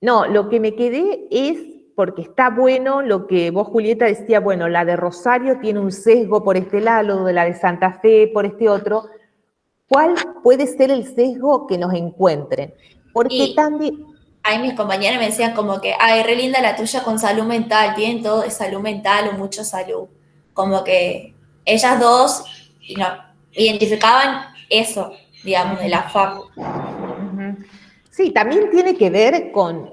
No, lo que me quedé es, porque está bueno lo que vos, Julieta, decía, bueno, la de Rosario tiene un sesgo por este lado, la de Santa Fe por este otro. ¿Cuál puede ser el sesgo que nos encuentren? Porque también... Ahí mis compañeras me decían como que, ay, re linda la tuya con salud mental, tienen todo de salud mental o mucho salud. Como que ellas dos identificaban eso, digamos, de la facu. Sí, también tiene que ver con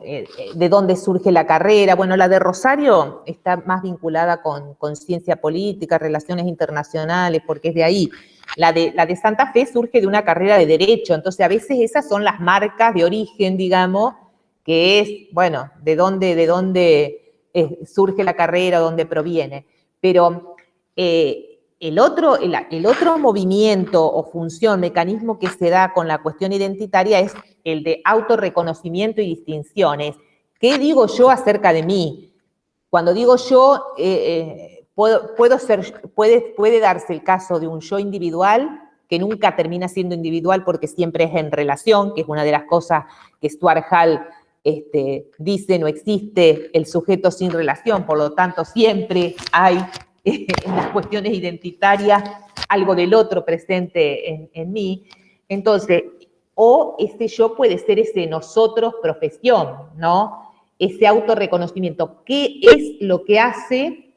de dónde surge la carrera. Bueno, la de Rosario está más vinculada con ciencia política, relaciones internacionales, porque es de ahí. La de Santa Fe surge de una carrera de Derecho, entonces a veces esas son las marcas de origen, digamos, que es, bueno, de dónde surge la carrera, dónde proviene. Pero el otro movimiento o función, mecanismo que se da con la cuestión identitaria es el de autorreconocimiento y distinciones. ¿Qué digo yo acerca de mí? Cuando digo yo, puede darse el caso de un yo individual que nunca termina siendo individual porque siempre es en relación, que es una de las cosas que Stuart Hall dice, no existe el sujeto sin relación, por lo tanto siempre hay en las cuestiones identitarias algo del otro presente en mí. Entonces, o ese yo puede ser ese nosotros profesión, ¿no? Ese autorreconocimiento. ¿Qué es lo que hace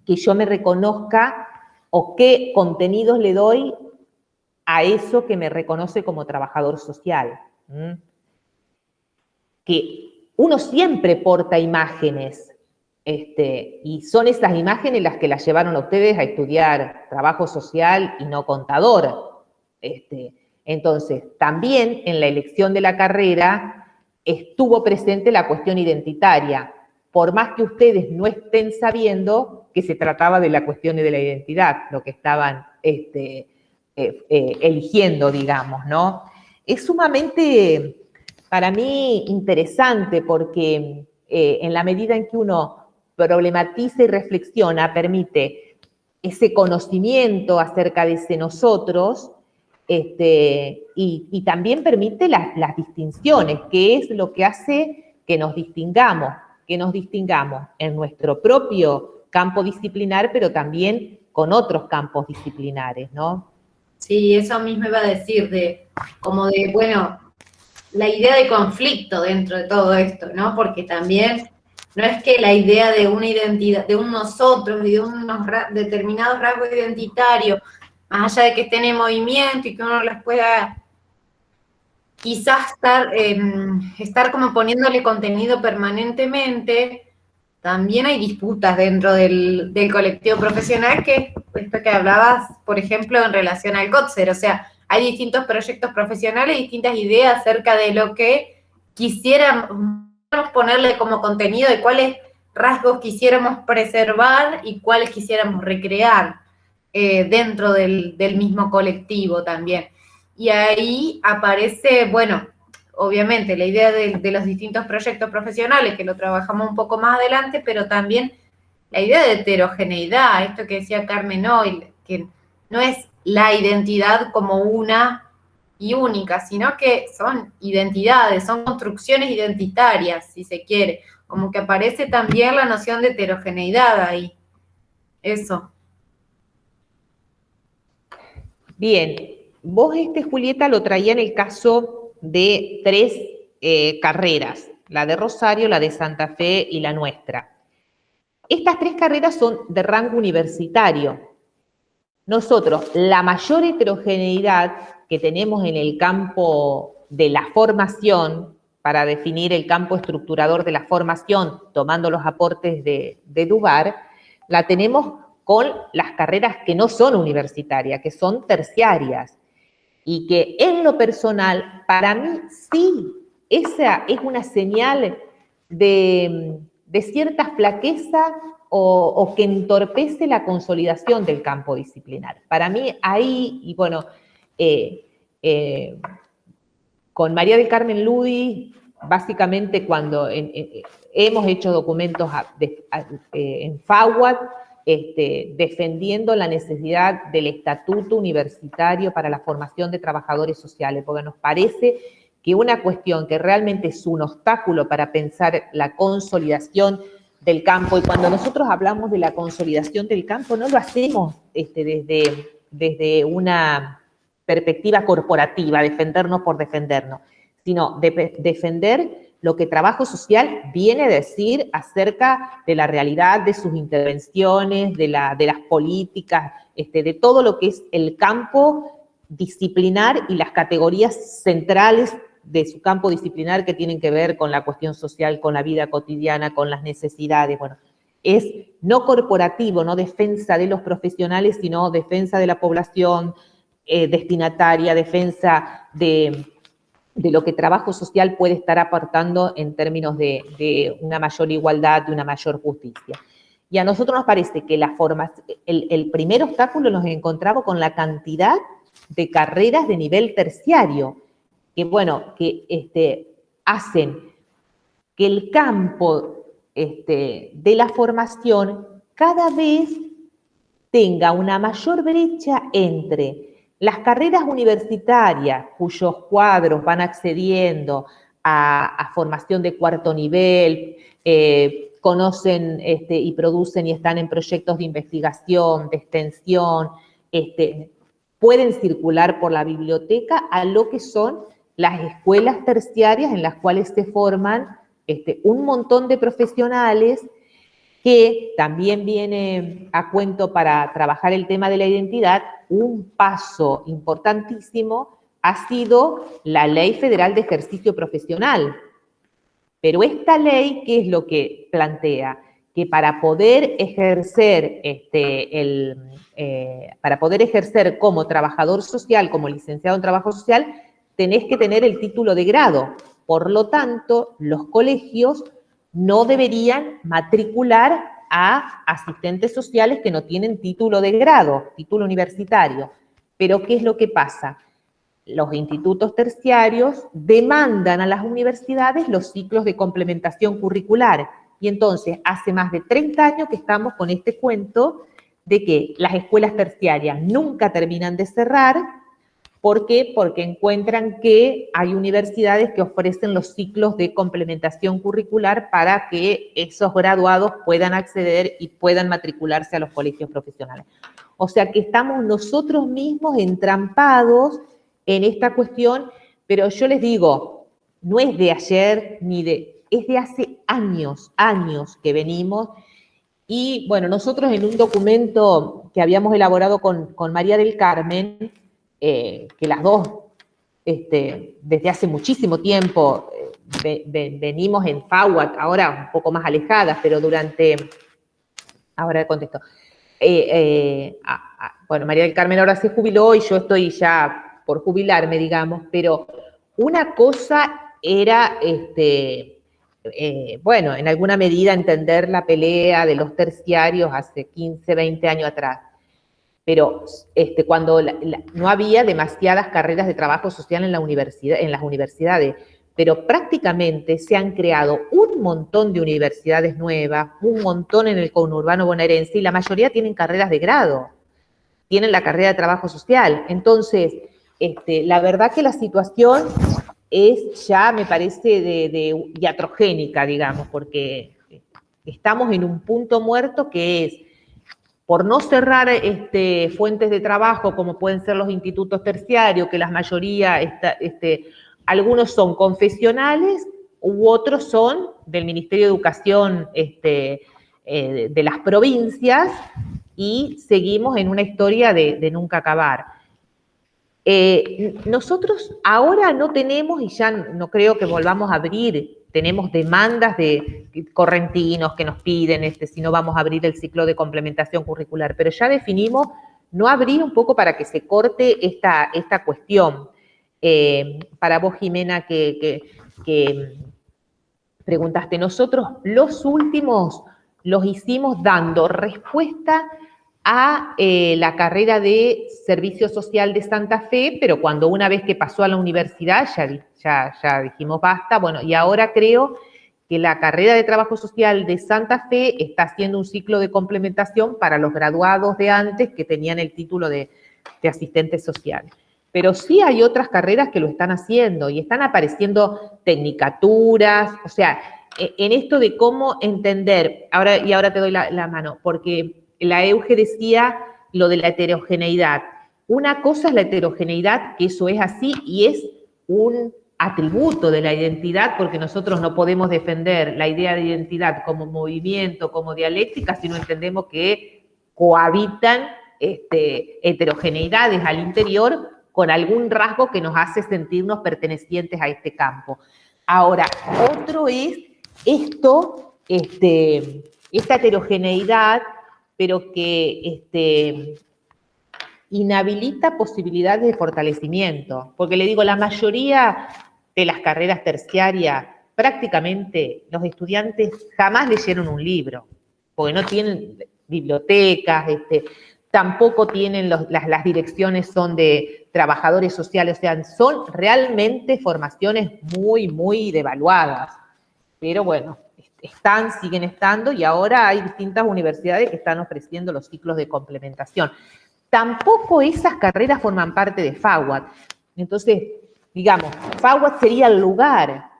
que yo me reconozca o qué contenidos le doy a eso que me reconoce como trabajador social? Que uno siempre porta imágenes, y son esas imágenes las que las llevaron a ustedes a estudiar trabajo social y no contador. Entonces, también en la elección de la carrera estuvo presente la cuestión identitaria, por más que ustedes no estén sabiendo que se trataba de la cuestión de la identidad, lo que estaban eligiendo, digamos, ¿no? Es sumamente, para mí, interesante porque en la medida en que uno problematiza y reflexiona, permite ese conocimiento acerca de ese nosotros, y también permite las distinciones, que es lo que hace que nos distingamos en nuestro propio campo disciplinar, pero también con otros campos disciplinares, ¿no? Sí, eso mismo iba a decir, bueno, la idea de conflicto dentro de todo esto, ¿no? Porque también no es que la idea de una identidad, de un nosotros y de unos determinados rasgos identitarios, más allá de que estén en movimiento y que uno las pueda quizás estar como poniéndole contenido permanentemente, también hay disputas dentro del colectivo profesional, que es esto que hablabas, por ejemplo, en relación al COTSER, o sea, hay distintos proyectos profesionales, distintas ideas acerca de lo que quisiéramos ponerle como contenido, de cuáles rasgos quisiéramos preservar y cuáles quisiéramos recrear dentro del mismo colectivo también. Y ahí aparece, bueno, obviamente la idea de los distintos proyectos profesionales, que lo trabajamos un poco más adelante, pero también la idea de heterogeneidad, esto que decía Carmen hoy, que no es la identidad como una y única, sino que son identidades, son construcciones identitarias, si se quiere, como que aparece también la noción de heterogeneidad ahí. Eso. Bien, vos Julieta, lo traía en el caso de 3 carreras, la de Rosario, la de Santa Fe y la nuestra. Estas 3 carreras son de rango universitario. Nosotros, la mayor heterogeneidad que tenemos en el campo de la formación, para definir el campo estructurador de la formación, tomando los aportes de Dubar, la tenemos con las carreras que no son universitarias, que son terciarias, y que en lo personal, para mí sí, esa es una señal de cierta flaqueza o que entorpece la consolidación del campo disciplinar. Para mí ahí, y bueno, con María del Carmen Ludi, básicamente cuando hemos hecho documentos en FAUAT, defendiendo la necesidad del estatuto universitario para la formación de trabajadores sociales, porque nos parece que una cuestión que realmente es un obstáculo para pensar la consolidación del campo, y cuando nosotros hablamos de la consolidación del campo, no lo hacemos desde una perspectiva corporativa, defendernos por defendernos, sino defender lo que trabajo social viene a decir acerca de la realidad, de sus intervenciones, de las políticas, de todo lo que es el campo disciplinar y las categorías centrales de su campo disciplinar que tienen que ver con la cuestión social, con la vida cotidiana, con las necesidades. Bueno, es no corporativo, no defensa de los profesionales, sino defensa de la población destinataria, defensa de lo que trabajo social puede estar aportando en términos de una mayor igualdad, de una mayor justicia. Y a nosotros nos parece que el primer obstáculo nos encontramos con la cantidad de carreras de nivel terciario, que bueno, que hacen que el campo de la formación cada vez tenga una mayor brecha entre las carreras universitarias, cuyos cuadros van accediendo a formación de cuarto nivel, conocen y producen y están en proyectos de investigación, de extensión, pueden circular por la biblioteca, a lo que son las escuelas terciarias en las cuales se forman un montón de profesionales que también viene a cuento para trabajar el tema de la identidad. Un paso importantísimo ha sido la Ley Federal de Ejercicio Profesional. Pero esta ley, ¿qué es lo que plantea? Que para poder ejercer, como trabajador social, como licenciado en trabajo social, tenés que tener el título de grado. Por lo tanto, los colegios no deberían matricular a asistentes sociales que no tienen título de grado, título universitario. Pero ¿qué es lo que pasa? los institutos terciarios demandan a las universidades los ciclos de complementación curricular. Y entonces, hace más de 30 años que estamos con este cuento de que las escuelas terciarias nunca terminan de cerrar. ¿Por qué? Porque encuentran que hay universidades que ofrecen los ciclos de complementación curricular para que esos graduados puedan acceder y puedan matricularse a los colegios profesionales. O sea que estamos nosotros mismos entrampados en esta cuestión, pero yo les digo, no es de ayer es de hace años que venimos. Y bueno, nosotros en un documento que habíamos elaborado con María del Carmen, que las dos, desde hace muchísimo tiempo, venimos en FAUAT, ahora un poco más alejadas, pero ahora contesto. Bueno, María del Carmen ahora se jubiló y yo estoy ya por jubilarme, digamos, pero una cosa era, bueno, en alguna medida entender la pelea de los terciarios hace 15, 20 años atrás, pero cuando no había demasiadas carreras de trabajo social en las universidades, pero prácticamente se han creado un montón de universidades nuevas, un montón en el conurbano bonaerense, y la mayoría tienen carreras de grado, tienen la carrera de trabajo social. Entonces, la verdad que la situación es ya, me parece, iatrogénica, digamos, porque estamos en un punto muerto que es, por no cerrar fuentes de trabajo como pueden ser los institutos terciarios, que la mayoría, algunos son confesionales u otros son del Ministerio de Educación de las provincias, y seguimos en una historia de nunca acabar. Nosotros ahora no tenemos, y ya no creo que volvamos a abrir, tenemos demandas de correntinos que nos piden si no vamos a abrir el ciclo de complementación curricular, pero ya definimos no abrir un poco para que se corte esta cuestión. Para vos, Jimena, que preguntaste, nosotros los últimos los hicimos dando respuesta a la carrera de Servicio Social de Santa Fe, pero cuando una vez que pasó a la universidad ya dijimos basta. Bueno, y ahora creo que la carrera de Trabajo Social de Santa Fe está haciendo un ciclo de complementación para los graduados de antes que tenían el título de asistente social. Pero sí hay otras carreras que lo están haciendo y están apareciendo tecnicaturas, o sea, en esto de cómo entender, ahora te doy la mano, porque la Euge decía lo de la heterogeneidad. Una cosa es la heterogeneidad, que eso es así y es un atributo de la identidad, porque nosotros no podemos defender la idea de identidad como movimiento, como dialéctica, si no entendemos que cohabitan heterogeneidades al interior con algún rasgo que nos hace sentirnos pertenecientes a este campo. Ahora, otro es esta heterogeneidad, pero que inhabilita posibilidades de fortalecimiento. Porque le digo, la mayoría de las carreras terciarias, prácticamente los estudiantes jamás leyeron un libro, porque no tienen bibliotecas, tampoco tienen las direcciones son de trabajadores sociales, o sea, son realmente formaciones muy, muy devaluadas. Pero bueno, siguen estando, y ahora hay distintas universidades que están ofreciendo los ciclos de complementación. Tampoco esas carreras forman parte de FAUAT. Entonces, digamos, FAUAT sería el lugar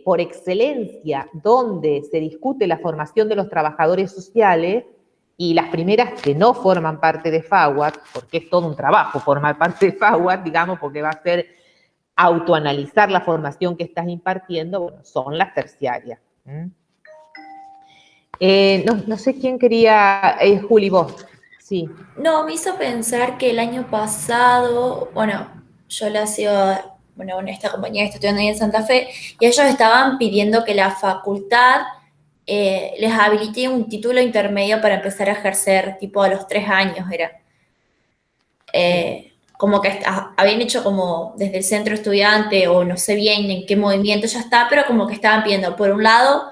por excelencia donde se discute la formación de los trabajadores sociales, y las primeras que no forman parte de FAUAT, porque es todo un trabajo formar parte de FAUAT, digamos, porque va a ser autoanalizar la formación que estás impartiendo, bueno, son las terciarias. No sé quién quería, Juli, vos. Sí. No, me hizo pensar que el año pasado, bueno, yo la sigo, bueno, con esta compañía que estoy estudiando ahí en Santa Fe, y ellos estaban pidiendo que la facultad les habilite un título intermedio para empezar a ejercer, tipo a los 3 años era. Como que habían hecho como desde el centro estudiante, o no sé bien en qué movimiento ya está, pero como que estaban pidiendo, por un lado,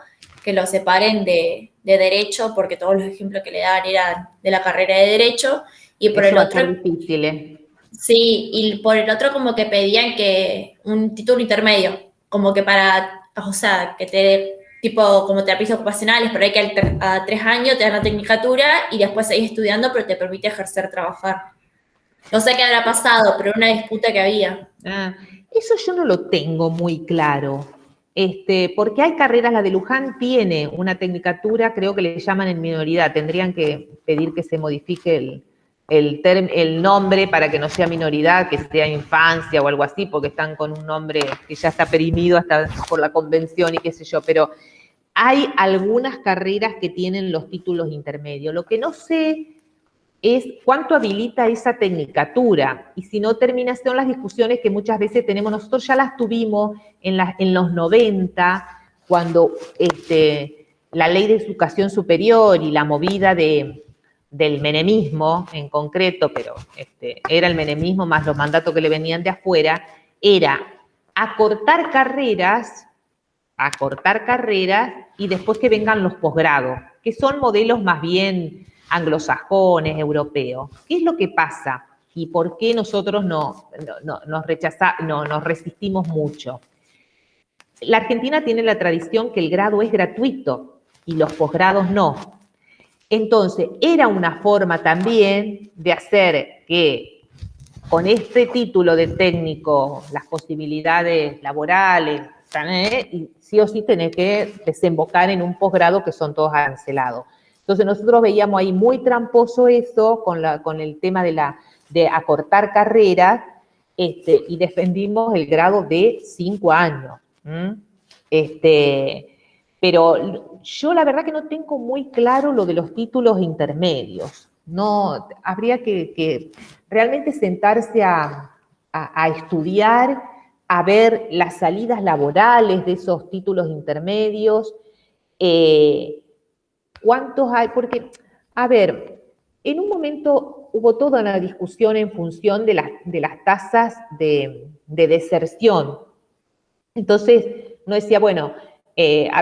que lo separen de derecho, porque todos los ejemplos que le daban eran de la carrera de derecho, y por Eso el va a otro... ser difícil, Sí, y por el otro como que pedían que un título intermedio, como que para, o sea, que te tipo como terapias ocupacionales, pero hay que a 3 años te dan la tecnicatura y después seguís estudiando, pero te permite ejercer, trabajar. No sé qué habrá pasado, pero era una disputa que había. Eso yo no lo tengo muy claro. Porque hay carreras, la de Luján tiene una tecnicatura, creo que le llaman en minoridad, tendrían que pedir que se modifique el nombre para que no sea minoridad, que sea infancia o algo así, porque están con un nombre que ya está perimido hasta por la convención y qué sé yo, pero hay algunas carreras que tienen los títulos intermedios. Lo que no sé es cuánto habilita esa tecnicatura. Y si no termina, son las discusiones que muchas veces tenemos. Nosotros ya las tuvimos en los 90, cuando la ley de educación superior y la movida del menemismo en concreto, pero era el menemismo más los mandatos que le venían de afuera, era acortar carreras y después que vengan los posgrados, que son modelos más bien anglosajones, europeos. ¿Qué es lo que pasa? ¿Y por qué nosotros nos resistimos mucho? La Argentina tiene la tradición que el grado es gratuito y los posgrados no. Entonces, era una forma también de hacer que con este título de técnico las posibilidades laborales, y sí o sí tenés que desembocar en un posgrado que son todos arancelados. Entonces nosotros veíamos ahí muy tramposo eso con el tema de acortar carreras, y defendimos el grado de 5 años. Pero yo la verdad que no tengo muy claro lo de los títulos intermedios. No, habría que realmente sentarse a estudiar, a ver las salidas laborales de esos títulos intermedios, cuántos hay, porque, a ver, en un momento hubo toda una discusión en función de las tasas de deserción. Entonces, no decía, bueno,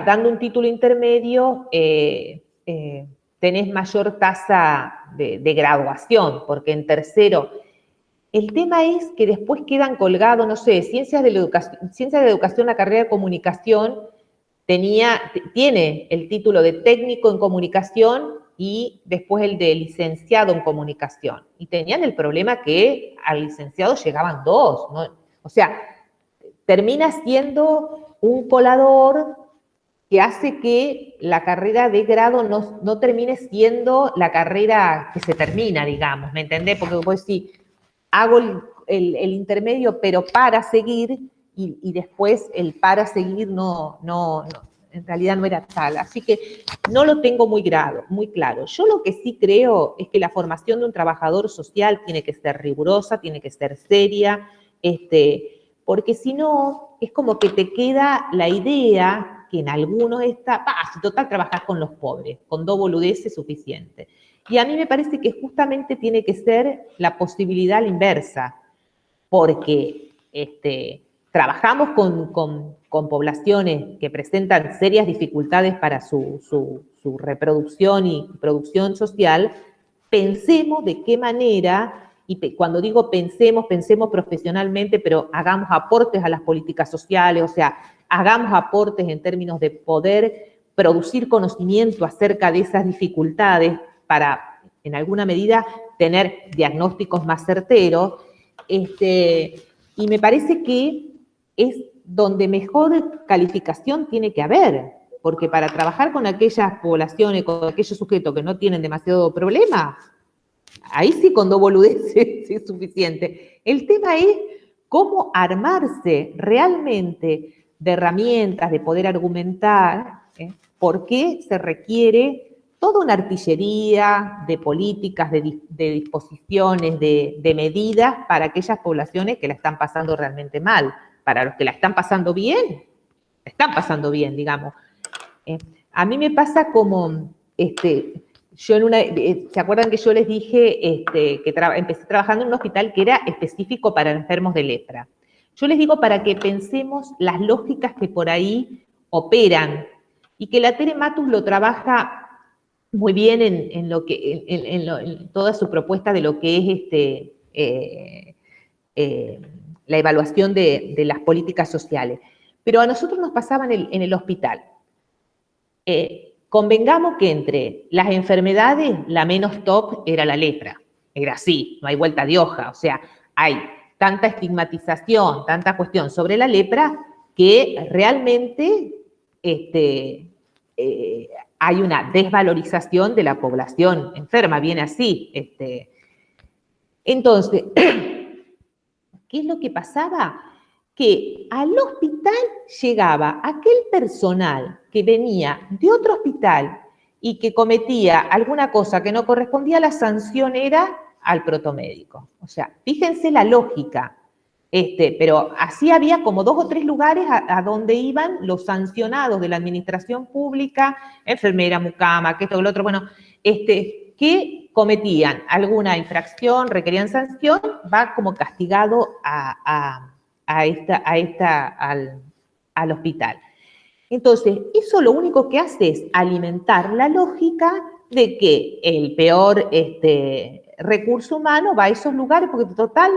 dando un título intermedio, tenés mayor tasa de graduación, porque en tercero. El tema es que después quedan colgados, no sé, ciencias de la educación, la carrera de comunicación, tiene el título de técnico en comunicación y después el de licenciado en comunicación. Y tenían el problema que al licenciado llegaban 2, ¿no? O sea, termina siendo un colador que hace que la carrera de grado no termine siendo la carrera que se termina, digamos, ¿me entendés? Porque vos decís, hago el intermedio, pero para seguir, y después el para seguir no, en realidad no era tal. Así que no lo tengo muy claro. Yo lo que sí creo es que la formación de un trabajador social tiene que ser rigurosa, tiene que ser seria, porque si no, es como que te queda la idea que en algunos está, si total trabajás con los pobres, con 2 boludeces suficiente. Y a mí me parece que justamente tiene que ser la posibilidad a la inversa, porque trabajamos con poblaciones que presentan serias dificultades para su reproducción y producción social. Pensemos de qué manera, y cuando digo pensemos profesionalmente, pero hagamos aportes a las políticas sociales, o sea, hagamos aportes en términos de poder producir conocimiento acerca de esas dificultades para, en alguna medida, tener diagnósticos más certeros. Y me parece que es donde mejor calificación tiene que haber, porque para trabajar con aquellas poblaciones, con aquellos sujetos que no tienen demasiado problema, ahí sí con 2 boludeces es suficiente. El tema es cómo armarse realmente de herramientas, de poder argumentar, por qué se requiere toda una artillería de políticas, de disposiciones, de medidas para aquellas poblaciones que la están pasando realmente mal. Para los que la están pasando bien, digamos. A mí me pasa como, ¿se acuerdan que yo les dije que empecé trabajando en un hospital que era específico para enfermos de lepra? Yo les digo para que pensemos las lógicas que por ahí operan y que la Tere Matus lo trabaja muy bien en toda su propuesta de lo que es la evaluación de las políticas sociales. Pero a nosotros nos pasaba en el hospital. Convengamos que entre las enfermedades, la menos top era la lepra. Era así, no hay vuelta de hoja. O sea, hay tanta estigmatización, tanta cuestión sobre la lepra que realmente hay una desvalorización de la población enferma, viene así. Entonces, ¿qué es lo que pasaba? Que al hospital llegaba aquel personal que venía de otro hospital y que cometía alguna cosa que no correspondía, la sanción era al protomédico. O sea, fíjense la lógica. Pero así había como 2 o 3 lugares a donde iban los sancionados de la administración pública, enfermera, mucama, que esto, lo otro, bueno, que cometían alguna infracción, requerían sanción, va como castigado al hospital. Entonces, eso lo único que hace es alimentar la lógica de que el peor recurso humano va a esos lugares, porque total.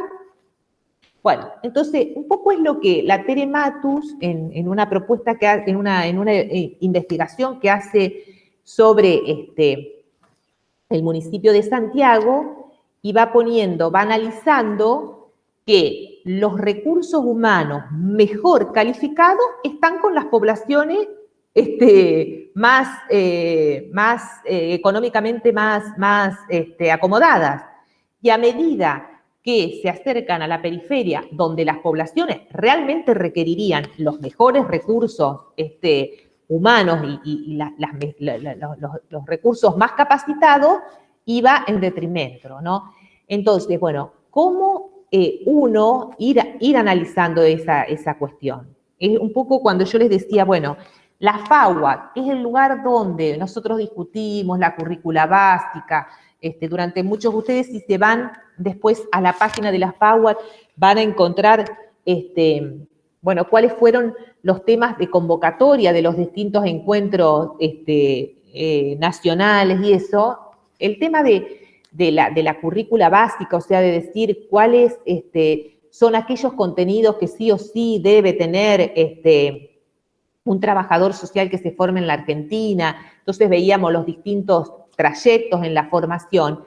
Bueno, entonces, un poco es lo que la Tere Matus, en una propuesta que hace, en una investigación que hace sobre el municipio de Santiago, y va analizando que los recursos humanos mejor calificados están con las poblaciones más económicamente más acomodadas. Y a medida que se acercan a la periferia, donde las poblaciones realmente requerirían los mejores recursos humanos y los recursos más capacitados, iba en detrimento, ¿no? Entonces, bueno, ¿cómo uno ir analizando esa cuestión? Es un poco cuando yo les decía, bueno, la FAUAT es el lugar donde nosotros discutimos la currícula básica. Durante muchos de ustedes, si se van después a la página de la FAUAT, van a encontrar, bueno, cuáles fueron los temas de convocatoria de los distintos encuentros nacionales y eso. El tema de la currícula básica, o sea, de decir cuáles son aquellos contenidos que sí o sí debe tener un trabajador social que se forme en la Argentina. Entonces veíamos los distintos trayectos en la formación,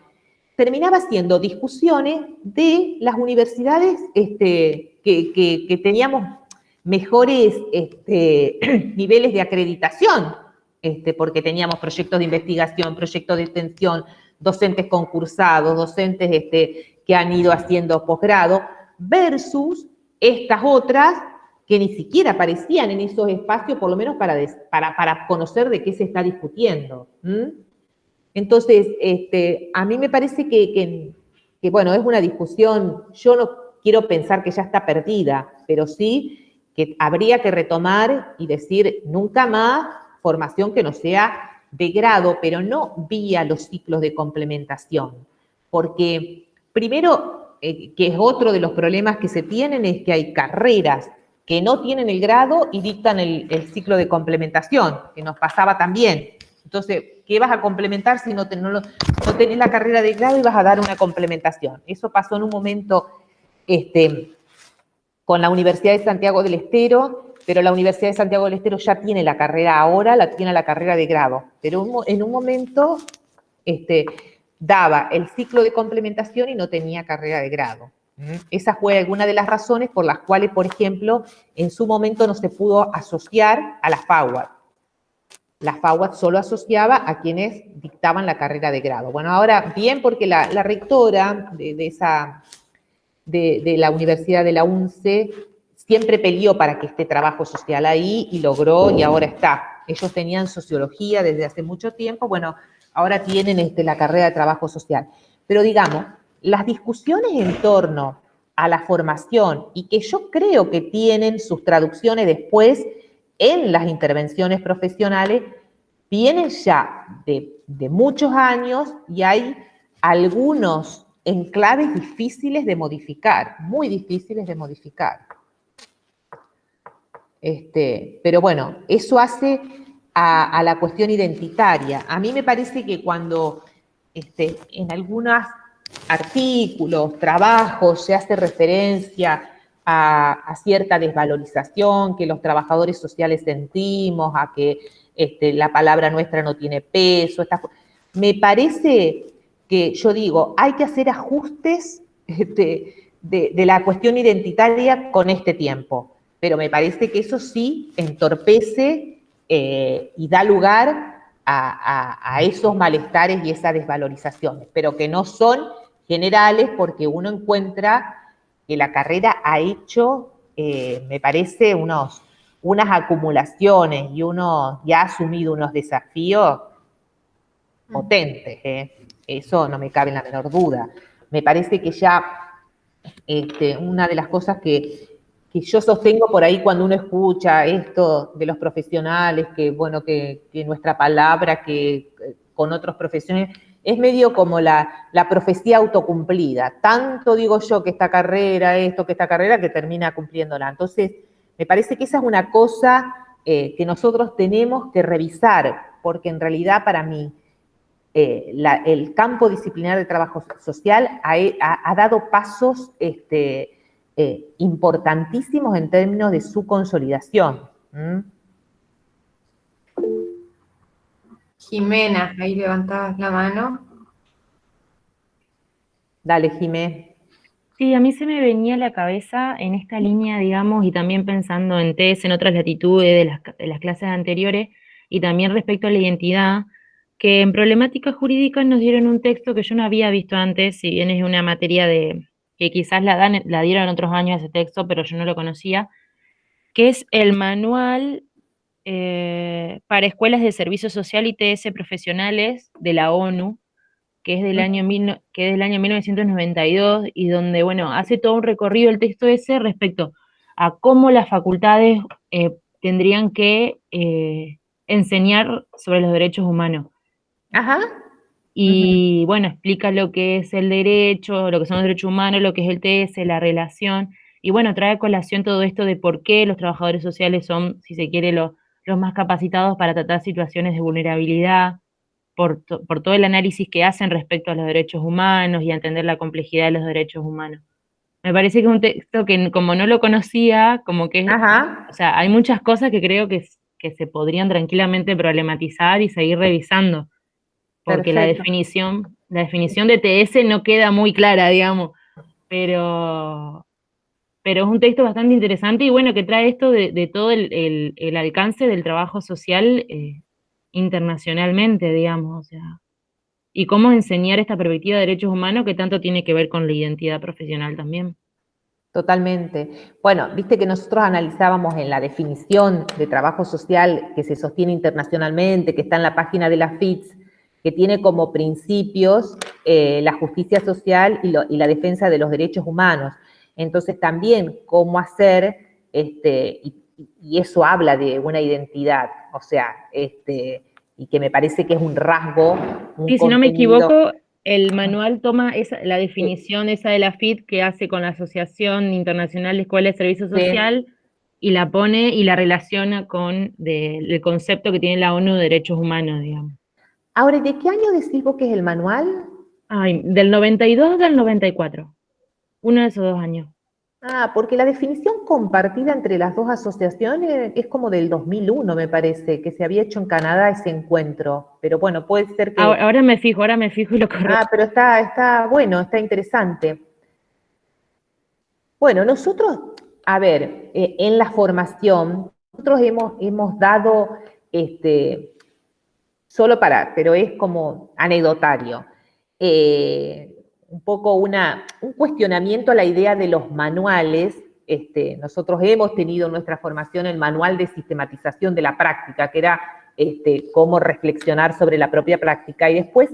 terminaba siendo discusiones de las universidades que teníamos mejores niveles de acreditación, porque teníamos proyectos de investigación, proyectos de extensión, docentes concursados, docentes que han ido haciendo posgrado, versus estas otras que ni siquiera aparecían en esos espacios, por lo menos para conocer de qué se está discutiendo. Entonces, a mí me parece que, bueno, es una discusión, yo no quiero pensar que ya está perdida, pero sí que habría que retomar y decir nunca más formación que no sea de grado, pero no vía los ciclos de complementación. Porque primero, que es otro de los problemas que se tienen, es que hay carreras que no tienen el grado y dictan el ciclo de complementación, que nos pasaba también. Entonces, ¿qué vas a complementar si no tenés la carrera de grado y vas a dar una complementación? Eso pasó en un momento con la Universidad de Santiago del Estero, pero la Universidad de Santiago del Estero ya tiene la carrera ahora, tiene la carrera de grado. Pero en un momento daba el ciclo de complementación y no tenía carrera de grado. Esa fue alguna de las razones por las cuales, por ejemplo, en su momento no se pudo asociar a la FAUAT. La FAUAT solo asociaba a quienes dictaban la carrera de grado. Bueno, ahora bien, porque la rectora de la Universidad de la UNCE siempre peleó para que esté trabajo social ahí y logró y ahora está. Ellos tenían sociología desde hace mucho tiempo, bueno, ahora tienen la carrera de trabajo social. Pero digamos, las discusiones en torno a la formación y que yo creo que tienen sus traducciones después en las intervenciones profesionales, vienen ya de muchos años y hay algunos enclaves difíciles de modificar, muy difíciles de modificar. Pero bueno, eso hace a la cuestión identitaria. A mí me parece que cuando en algunas artículos, trabajos, se hace referencia a cierta desvalorización que los trabajadores sociales sentimos, a que la palabra nuestra no tiene peso. Me parece que, yo digo, hay que hacer ajustes de la cuestión identitaria con este tiempo, pero me parece que eso sí entorpece y da lugar a esos malestares y esas desvalorizaciones, pero que no son generales, porque uno encuentra que la carrera ha hecho, me parece, unas acumulaciones y ya ha asumido unos desafíos potentes, eso no me cabe en la menor duda. Me parece que ya una de las cosas que yo sostengo por ahí cuando uno escucha esto de los profesionales, que bueno, que nuestra palabra, que con otros profesiones, es medio como la profecía autocumplida. Tanto digo yo que esta carrera, que termina cumpliéndola. Entonces, me parece que esa es una cosa que nosotros tenemos que revisar, porque en realidad para mí el campo disciplinar de trabajo social ha dado pasos importantísimos en términos de su consolidación. Jimena, ahí levantabas la mano. Dale, Jimé. Sí, a mí se me venía a la cabeza en esta línea, digamos, y también pensando en TES, en otras latitudes de las clases anteriores, y también respecto a la identidad, que en problemática jurídica nos dieron un texto que yo no había visto antes, si bien es una materia que quizás la dieron otros años ese texto, pero yo no lo conocía, que es el manual para escuelas de servicio social y TS profesionales de la ONU, que es del año 1992, y donde, bueno, hace todo un recorrido el texto ese respecto a cómo las facultades tendrían que enseñar sobre los derechos humanos. Ajá. Y bueno, explica lo que es el derecho, lo que son los derechos humanos, lo que es el TS, la relación, y bueno, trae a colación todo esto de por qué los trabajadores sociales son, si se quiere, los más capacitados para tratar situaciones de vulnerabilidad, por todo el análisis que hacen respecto a los derechos humanos y a entender la complejidad de los derechos humanos. Me parece que es un texto que como no lo conocía, como que, Ajá. o sea, hay muchas cosas que creo que se podrían tranquilamente problematizar y seguir revisando, porque la Perfecto. definición de TS no queda muy clara, digamos, pero es un texto bastante interesante y bueno, que trae esto de todo el alcance del trabajo social internacionalmente, digamos, o sea, y cómo enseñar esta perspectiva de derechos humanos que tanto tiene que ver con la identidad profesional también. Totalmente. Bueno, viste que nosotros analizábamos en la definición de trabajo social que se sostiene internacionalmente, que está en la página de la FITS, que tiene como principios la justicia social y la defensa de los derechos humanos. Entonces también cómo hacer, y eso habla de una identidad, o sea, y que me parece que es un rasgo, un Sí, si no me contenido. equivoco, el manual toma la definición esa de la FIT que hace con la Asociación Internacional de Escuelas de Servicio Social y la pone y la relaciona con el concepto que tiene la ONU de Derechos Humanos, digamos. Ahora, ¿de qué año decís vos que es el manual? Ay, del 92 al 94. Uno de esos 2 años. Ah, porque la definición compartida entre las dos asociaciones es como del 2001, me parece, que se había hecho en Canadá ese encuentro. Pero bueno, puede ser que... Ahora me fijo y lo corro. Ah, pero está bueno, está interesante. Bueno, nosotros, a ver, en la formación, nosotros hemos dado, pero es como anecdotario, un poco un cuestionamiento a la idea de los manuales. Nosotros hemos tenido en nuestra formación el manual de sistematización de la práctica, que era cómo reflexionar sobre la propia práctica, y después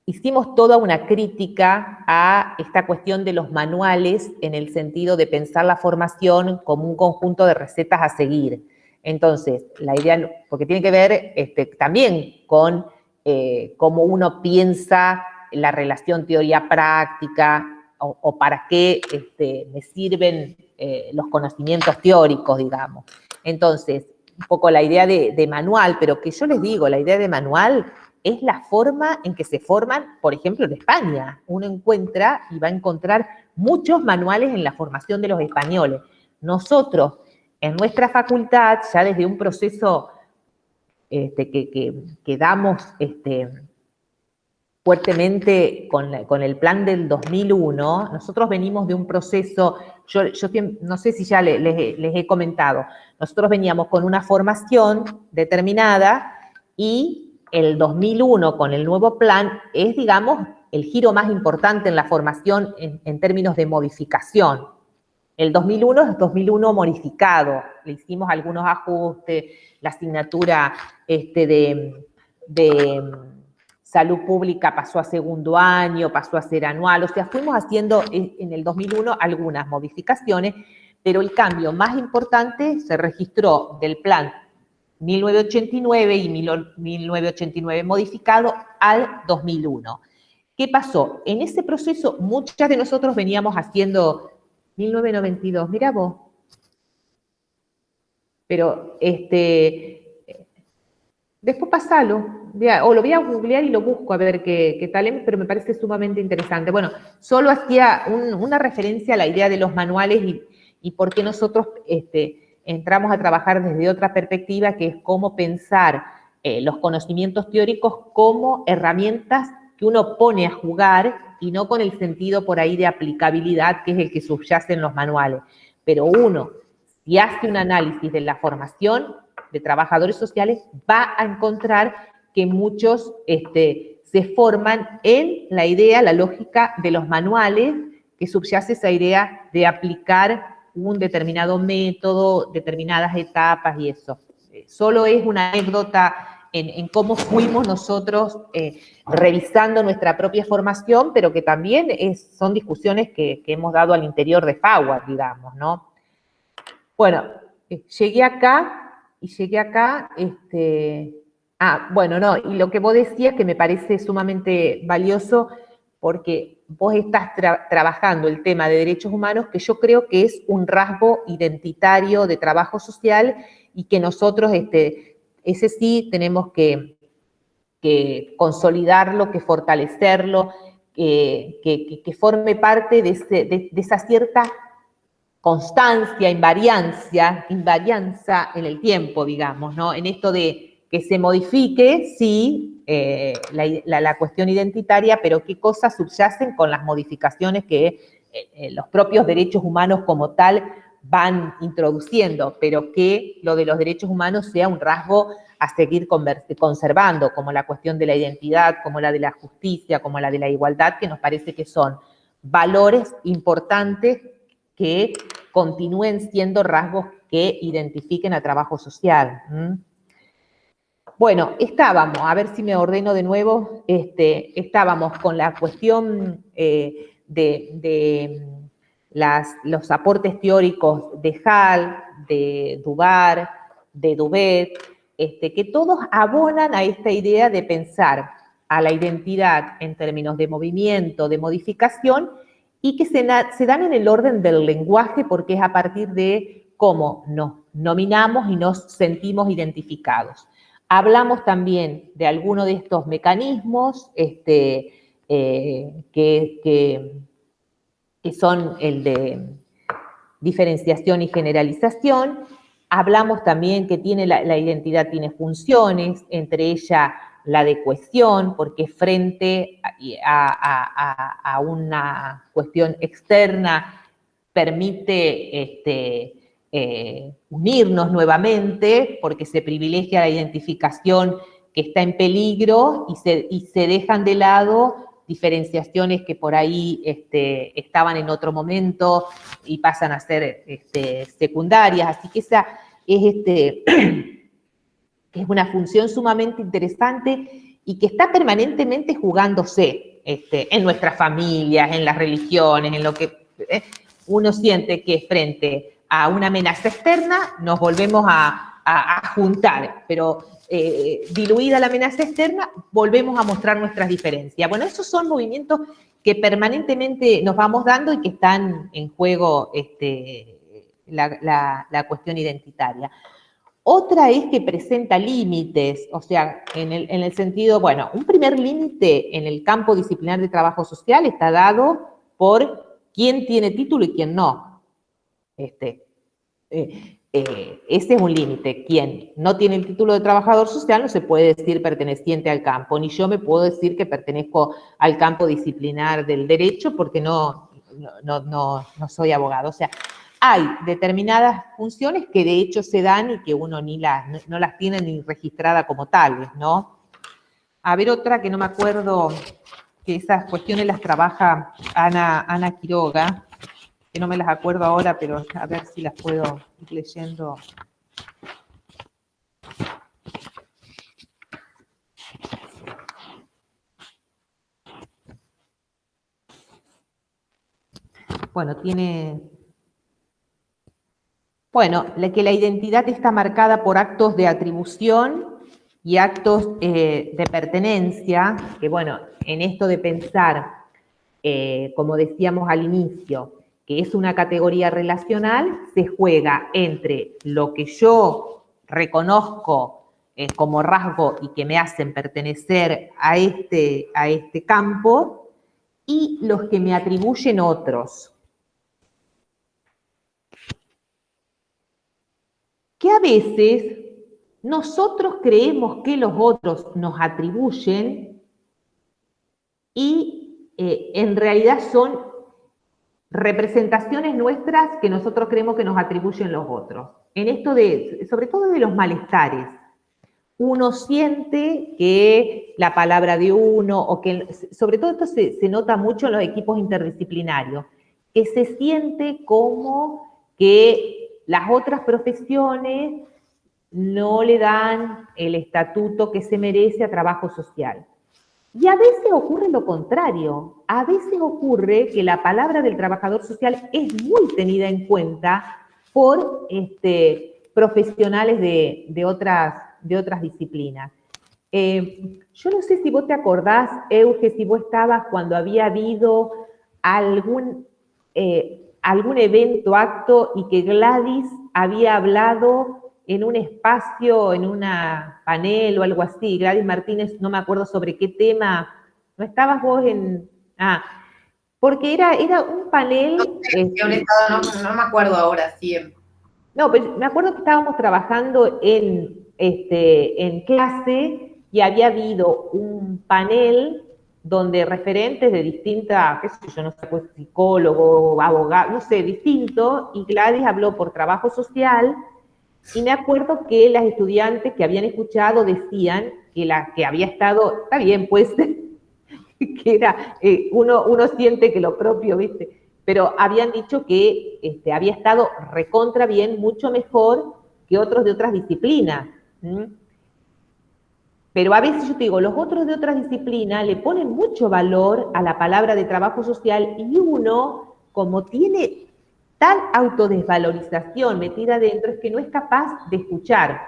hicimos toda una crítica a esta cuestión de los manuales en el sentido de pensar la formación como un conjunto de recetas a seguir. Entonces, la idea, porque tiene que ver también con cómo uno piensa la relación teoría-práctica o para qué me sirven los conocimientos teóricos, digamos. Entonces, un poco la idea de manual, pero que yo les digo, la idea de manual es la forma en que se forman, por ejemplo, en España. Uno encuentra y va a encontrar muchos manuales en la formación de los españoles. Nosotros, en nuestra facultad, ya desde un proceso que damos fuertemente con el plan del 2001, nosotros venimos de un proceso, yo no sé si ya les he comentado, nosotros veníamos con una formación determinada y el 2001 con el nuevo plan es, digamos, el giro más importante en la formación en términos de modificación. El 2001 es 2001 modificado, le hicimos algunos ajustes, la asignatura de salud pública pasó a segundo año, pasó a ser anual, o sea, fuimos haciendo en el 2001 algunas modificaciones, pero el cambio más importante se registró del plan 1989 y 1989 modificado al 2001. ¿Qué pasó? En ese proceso, muchas de nosotros veníamos haciendo 1992, mirá vos. Pero, después pasalo, o lo voy a googlear y lo busco a ver qué tal es, pero me parece sumamente interesante. Bueno, solo hacía una referencia a la idea de los manuales y por qué nosotros entramos a trabajar desde otra perspectiva, que es cómo pensar los conocimientos teóricos como herramientas que uno pone a jugar y no con el sentido por ahí de aplicabilidad, que es el que subyace en los manuales. Pero uno, si hace un análisis de la formación de trabajadores sociales, va a encontrar que muchos se forman en la idea, la lógica de los manuales, que subyace esa idea de aplicar un determinado método, determinadas etapas y eso. Solo es una anécdota en cómo fuimos nosotros revisando nuestra propia formación, pero que también son discusiones que hemos dado al interior de FAWAD, digamos, ¿no? Bueno, llegué acá, bueno, no, y lo que vos decías que me parece sumamente valioso, porque vos estás trabajando el tema de derechos humanos, que yo creo que es un rasgo identitario de trabajo social y que nosotros, ese sí, tenemos que consolidarlo, que fortalecerlo, que forme parte de esa cierta constancia, invarianza en el tiempo, digamos, ¿no? En esto de que se modifique, sí, la cuestión identitaria, pero qué cosas subyacen con las modificaciones que los propios derechos humanos como tal van introduciendo, pero que lo de los derechos humanos sea un rasgo a seguir conservando, como la cuestión de la identidad, como la de la justicia, como la de la igualdad, que nos parece que son valores importantes que continúen siendo rasgos que identifiquen al trabajo social. Bueno, a ver si me ordeno de nuevo, estábamos con la cuestión de los aportes teóricos de Hall, de Dubar, de Dubet, que todos abonan a esta idea de pensar a la identidad en términos de movimiento, de modificación, y que se dan en el orden del lenguaje, porque es a partir de cómo nos nominamos y nos sentimos identificados. Hablamos también de algunos de estos mecanismos que son el de diferenciación y generalización. Hablamos también que la identidad tiene funciones, entre ellas la de cohesión, porque frente a una cuestión externa permite unirnos nuevamente, porque se privilegia la identificación que está en peligro y se dejan de lado diferenciaciones que por ahí estaban en otro momento y pasan a ser secundarias. Así que esa es una función sumamente interesante y que está permanentemente jugándose en nuestras familias, en las religiones, en lo que uno siente que frente a una amenaza externa nos volvemos a juntar, pero diluida la amenaza externa, volvemos a mostrar nuestras diferencias. Bueno, esos son movimientos que permanentemente nos vamos dando y que están en juego la cuestión identitaria. Otra es que presenta límites, o sea, en el sentido, bueno, un primer límite en el campo disciplinar de trabajo social está dado por quién tiene título y quién no. Ese es un límite. Quien no tiene el título de trabajador social no se puede decir perteneciente al campo, ni yo me puedo decir que pertenezco al campo disciplinar del derecho porque no soy abogado. O sea, hay determinadas funciones que de hecho se dan y que uno no las tiene ni registrada como tales, ¿no? A ver, otra que no me acuerdo, que esas cuestiones las trabaja Ana Quiroga, que no me las acuerdo ahora, pero a ver si las puedo ir leyendo. Bueno, que la identidad está marcada por actos de atribución y actos de pertenencia, que bueno, en esto de pensar, como decíamos al inicio, que es una categoría relacional, se juega entre lo que yo reconozco como rasgo y que me hacen pertenecer a este campo y los que me atribuyen otros. Que a veces nosotros creemos que los otros nos atribuyen y en realidad son representaciones nuestras que nosotros creemos que nos atribuyen los otros. En esto sobre todo de los malestares, uno siente que la palabra de uno, o que sobre todo esto se nota mucho en los equipos interdisciplinarios, que se siente como que las otras profesiones no le dan el estatuto que se merece a trabajo social. Y a veces ocurre lo contrario. A veces ocurre que la palabra del trabajador social es muy tenida en cuenta por profesionales de otras disciplinas. Yo no sé si vos te acordás, Euge, si vos estabas cuando había habido algún evento, acto, y que Gladys había hablado en un espacio, en una panel o algo así. Gladys Martínez, no me acuerdo sobre qué tema. ¿No estabas vos en...? Porque era un panel... No me acuerdo ahora, sí. No, pero me acuerdo que estábamos trabajando en clase y había habido un panel donde referentes de distintas, qué sé yo, no sé, pues psicólogo, abogado, no sé, distinto, y Gladys habló por trabajo social, y me acuerdo que las estudiantes que habían escuchado decían que la que había estado, está bien, pues, que era, uno siente que lo propio, ¿viste? Pero habían dicho que había estado recontra bien, mucho mejor que otros de otras disciplinas. Pero a veces yo te digo, los otros de otras disciplinas le ponen mucho valor a la palabra de trabajo social y uno, como tiene tal autodesvalorización metida adentro, es que no es capaz de escuchar.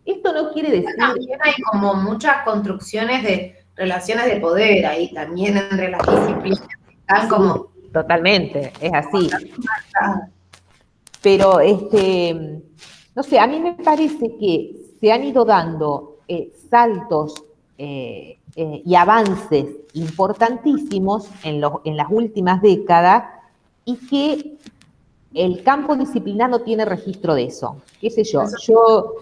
Esto no quiere decir... También hay como muchas construcciones de relaciones de poder ahí también entre las disciplinas. Están como... Totalmente, es así. Pero, no sé, a mí me parece que se han ido dando saltos y avances importantísimos en las últimas décadas y que el campo disciplinar no tiene registro de eso. ¿Qué sé yo? Yo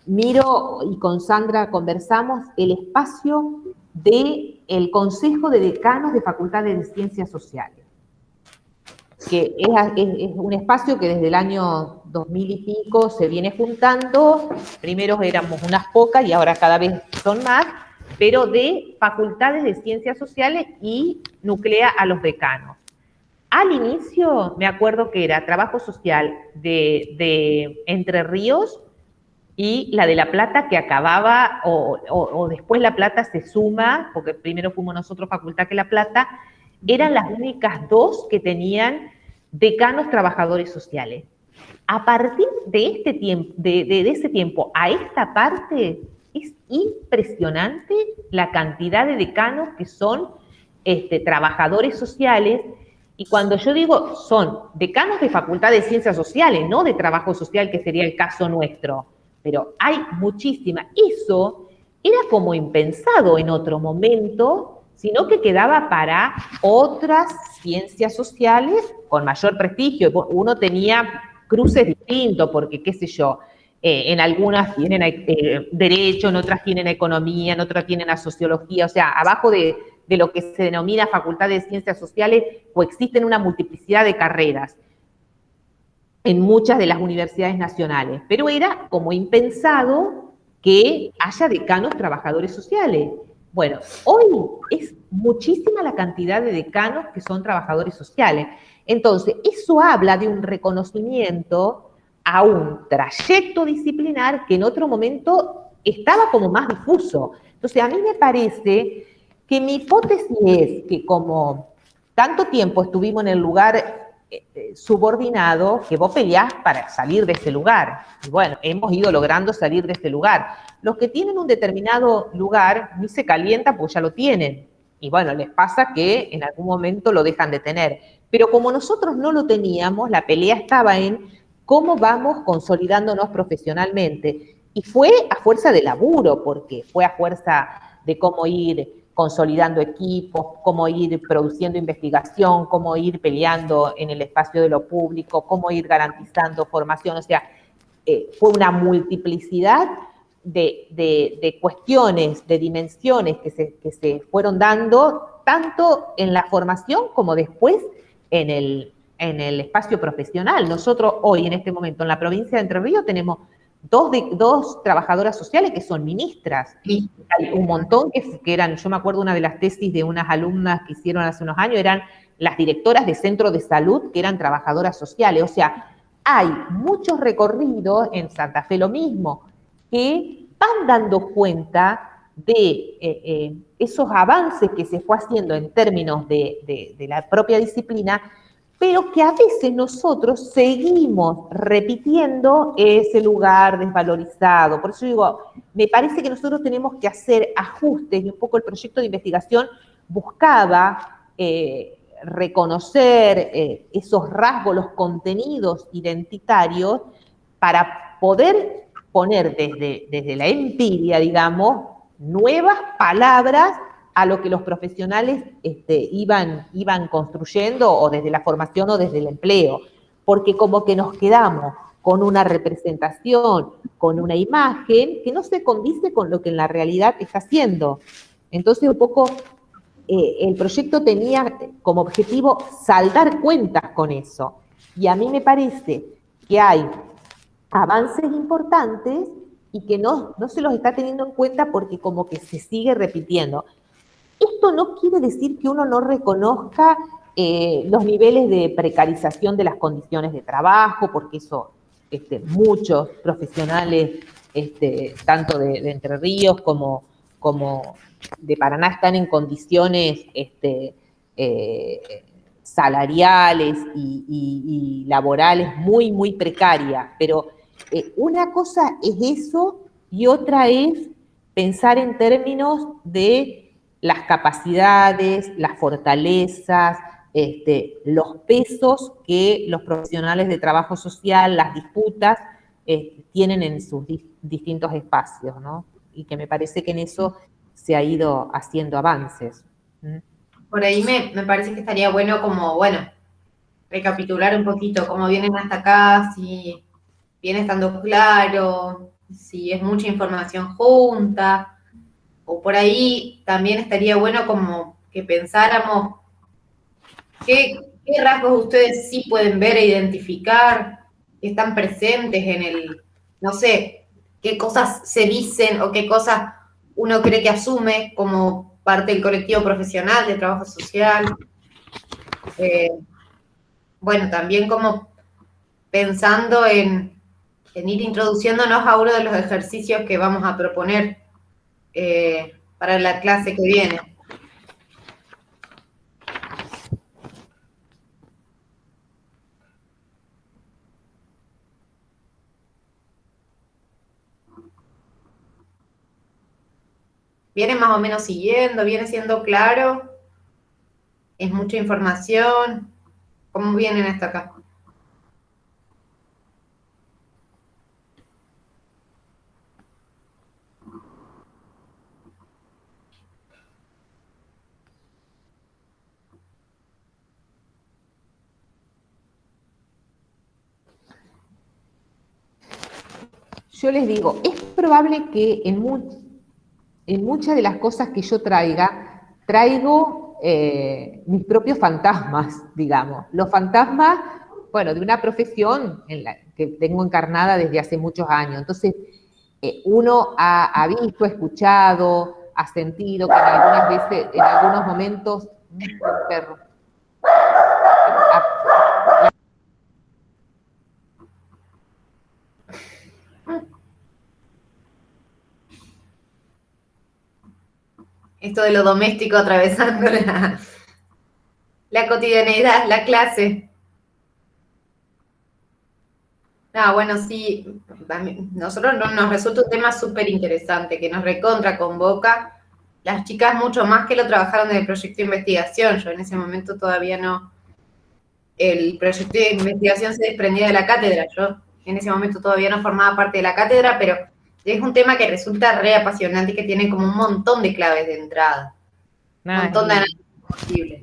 miro y con Sandra conversamos el espacio del Consejo de Decanos de Facultades de Ciencias Sociales, que es un espacio que desde el año 2000 y pico se viene juntando. Primero éramos unas pocas y ahora cada vez son más, pero de facultades de ciencias sociales y nuclea a los decanos. Al inicio me acuerdo que era trabajo social de Entre Ríos y la de La Plata, que acababa, o después La Plata se suma, porque primero fuimos nosotros facultad que La Plata, eran las únicas dos que tenían decanos trabajadores sociales. A partir de este tiempo, de ese tiempo a esta parte, es impresionante la cantidad de decanos que son trabajadores sociales, Y cuando yo digo son decanos de Facultad de Ciencias Sociales, no de Trabajo Social, que sería el caso nuestro, pero hay muchísimas. Eso era como impensado en otro momento, sino que quedaba para otras ciencias sociales con mayor prestigio. Uno tenía cruces distintos, porque, qué sé yo, en algunas tienen derecho, en otras tienen economía, en otras tienen la sociología, o sea, abajo de lo que se denomina Facultad de Ciencias Sociales, coexisten una multiplicidad de carreras en muchas de las universidades nacionales, pero era como impensado que haya decanos trabajadores sociales. Bueno, hoy es muchísima la cantidad de decanos que son trabajadores sociales. Entonces, eso habla de un reconocimiento a un trayecto disciplinar que en otro momento estaba como más difuso. Entonces, a mí me parece que mi hipótesis es que como tanto tiempo estuvimos en el lugar subordinado, que vos peleás para salir de ese lugar. Y bueno, hemos ido logrando salir de ese lugar. Los que tienen un determinado lugar ni se calientan porque ya lo tienen. Y bueno, les pasa que en algún momento lo dejan de tener. Pero como nosotros no lo teníamos, la pelea estaba en cómo vamos consolidándonos profesionalmente. Y fue a fuerza de laburo, porque fue a fuerza de cómo ir consolidando equipos, cómo ir produciendo investigación, cómo ir peleando en el espacio de lo público, cómo ir garantizando formación. O sea, fue una multiplicidad de cuestiones, de dimensiones que se fueron dando tanto en la formación como después en el espacio profesional. Nosotros hoy, en este momento, en la provincia de Entre Ríos, tenemos dos trabajadoras sociales que son ministras. Sí. Hay un montón que eran, yo me acuerdo una de las tesis de unas alumnas que hicieron hace unos años, eran las directoras de centros de salud que eran trabajadoras sociales. O sea, hay muchos recorridos, en Santa Fe lo mismo, que van dando cuenta de esos avances que se fue haciendo en términos de la propia disciplina, pero que a veces nosotros seguimos repitiendo ese lugar desvalorizado. Por eso digo, me parece que nosotros tenemos que hacer ajustes, y un poco el proyecto de investigación buscaba reconocer esos rasgos, los contenidos identitarios, para poder poner desde la empiria, digamos, nuevas palabras a lo que los profesionales iban construyendo, o desde la formación o desde el empleo, porque como que nos quedamos con una representación, con una imagen que no se condice con lo que en la realidad está haciendo. Entonces, un poco el proyecto tenía como objetivo saldar cuentas con eso. Y a mí me parece que hay avances importantes y que no se los está teniendo en cuenta porque como que se sigue repitiendo. Esto no quiere decir que uno no reconozca los niveles de precarización de las condiciones de trabajo, porque eso muchos profesionales, tanto de Entre Ríos como de Paraná, están en condiciones salariales y laborales muy, muy precarias. Pero una cosa es eso y otra es pensar en términos de las capacidades, las fortalezas, los pesos que los profesionales de trabajo social, las disputas, tienen en sus distintos espacios, ¿no? Y que me parece que en eso se ha ido haciendo avances. Por ahí me parece que estaría bueno como, bueno, recapitular un poquito cómo vienen hasta acá, si viene estando claro, si es mucha información junta, o por ahí también estaría bueno como que pensáramos qué rasgos ustedes sí pueden ver e identificar, que están presentes en el, no sé, qué cosas se dicen o qué cosas uno cree que asume como parte del colectivo profesional de trabajo social. Bueno, también como pensando en ir introduciéndonos a uno de los ejercicios que vamos a proponer para la clase que viene. Viene más o menos siguiendo, viene siendo claro, es mucha información. ¿Cómo vienen hasta acá? Yo les digo, es probable que en muchas de las cosas que yo traigo mis propios fantasmas, digamos. Los fantasmas, bueno, de una profesión que tengo encarnada desde hace muchos años. Entonces, uno ha visto, ha escuchado, ha sentido que algunas veces, en algunos momentos, perro. Esto de lo doméstico atravesando la cotidianeidad, la clase. Bueno, sí, nosotros nos resulta un tema súper interesante, que nos recontra convoca. Las chicas mucho más que lo trabajaron en el proyecto de investigación. Yo en ese momento todavía no. El proyecto de investigación se desprendía de la cátedra. Yo en ese momento todavía no formaba parte de la cátedra, pero es un tema que resulta re apasionante y que tiene como un montón de claves de entrada. Un montón de análisis posibles.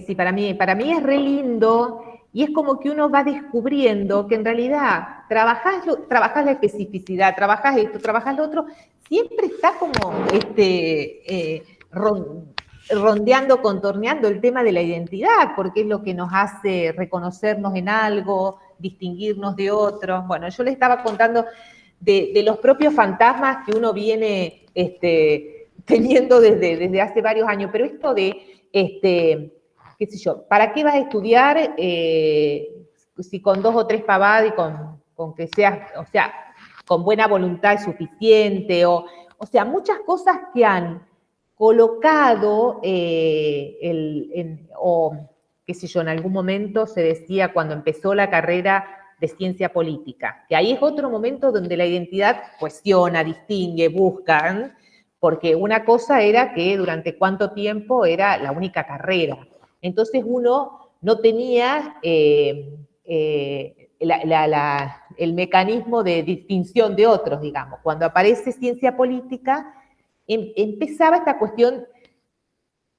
Sí, para mí es re lindo y es como que uno va descubriendo que en realidad trabajás la especificidad, trabajás esto, trabajás lo otro, siempre está como rondeando, contorneando el tema de la identidad, porque es lo que nos hace reconocernos en algo, distinguirnos de otros. Bueno, yo les estaba contando de los propios fantasmas que uno viene teniendo desde hace varios años, pero esto de qué sé yo, ¿para qué vas a estudiar si con 2 o 3 pavadas y con que seas, o sea, con buena voluntad es suficiente? O sea, muchas cosas que han colocado, o qué sé yo, en algún momento se decía cuando empezó la carrera de ciencia política, que ahí es otro momento donde la identidad cuestiona, distingue, busca, porque una cosa era que durante cuánto tiempo era la única carrera. Entonces uno no tenía el mecanismo de distinción de otros, digamos. Cuando aparece ciencia política, empezaba esta cuestión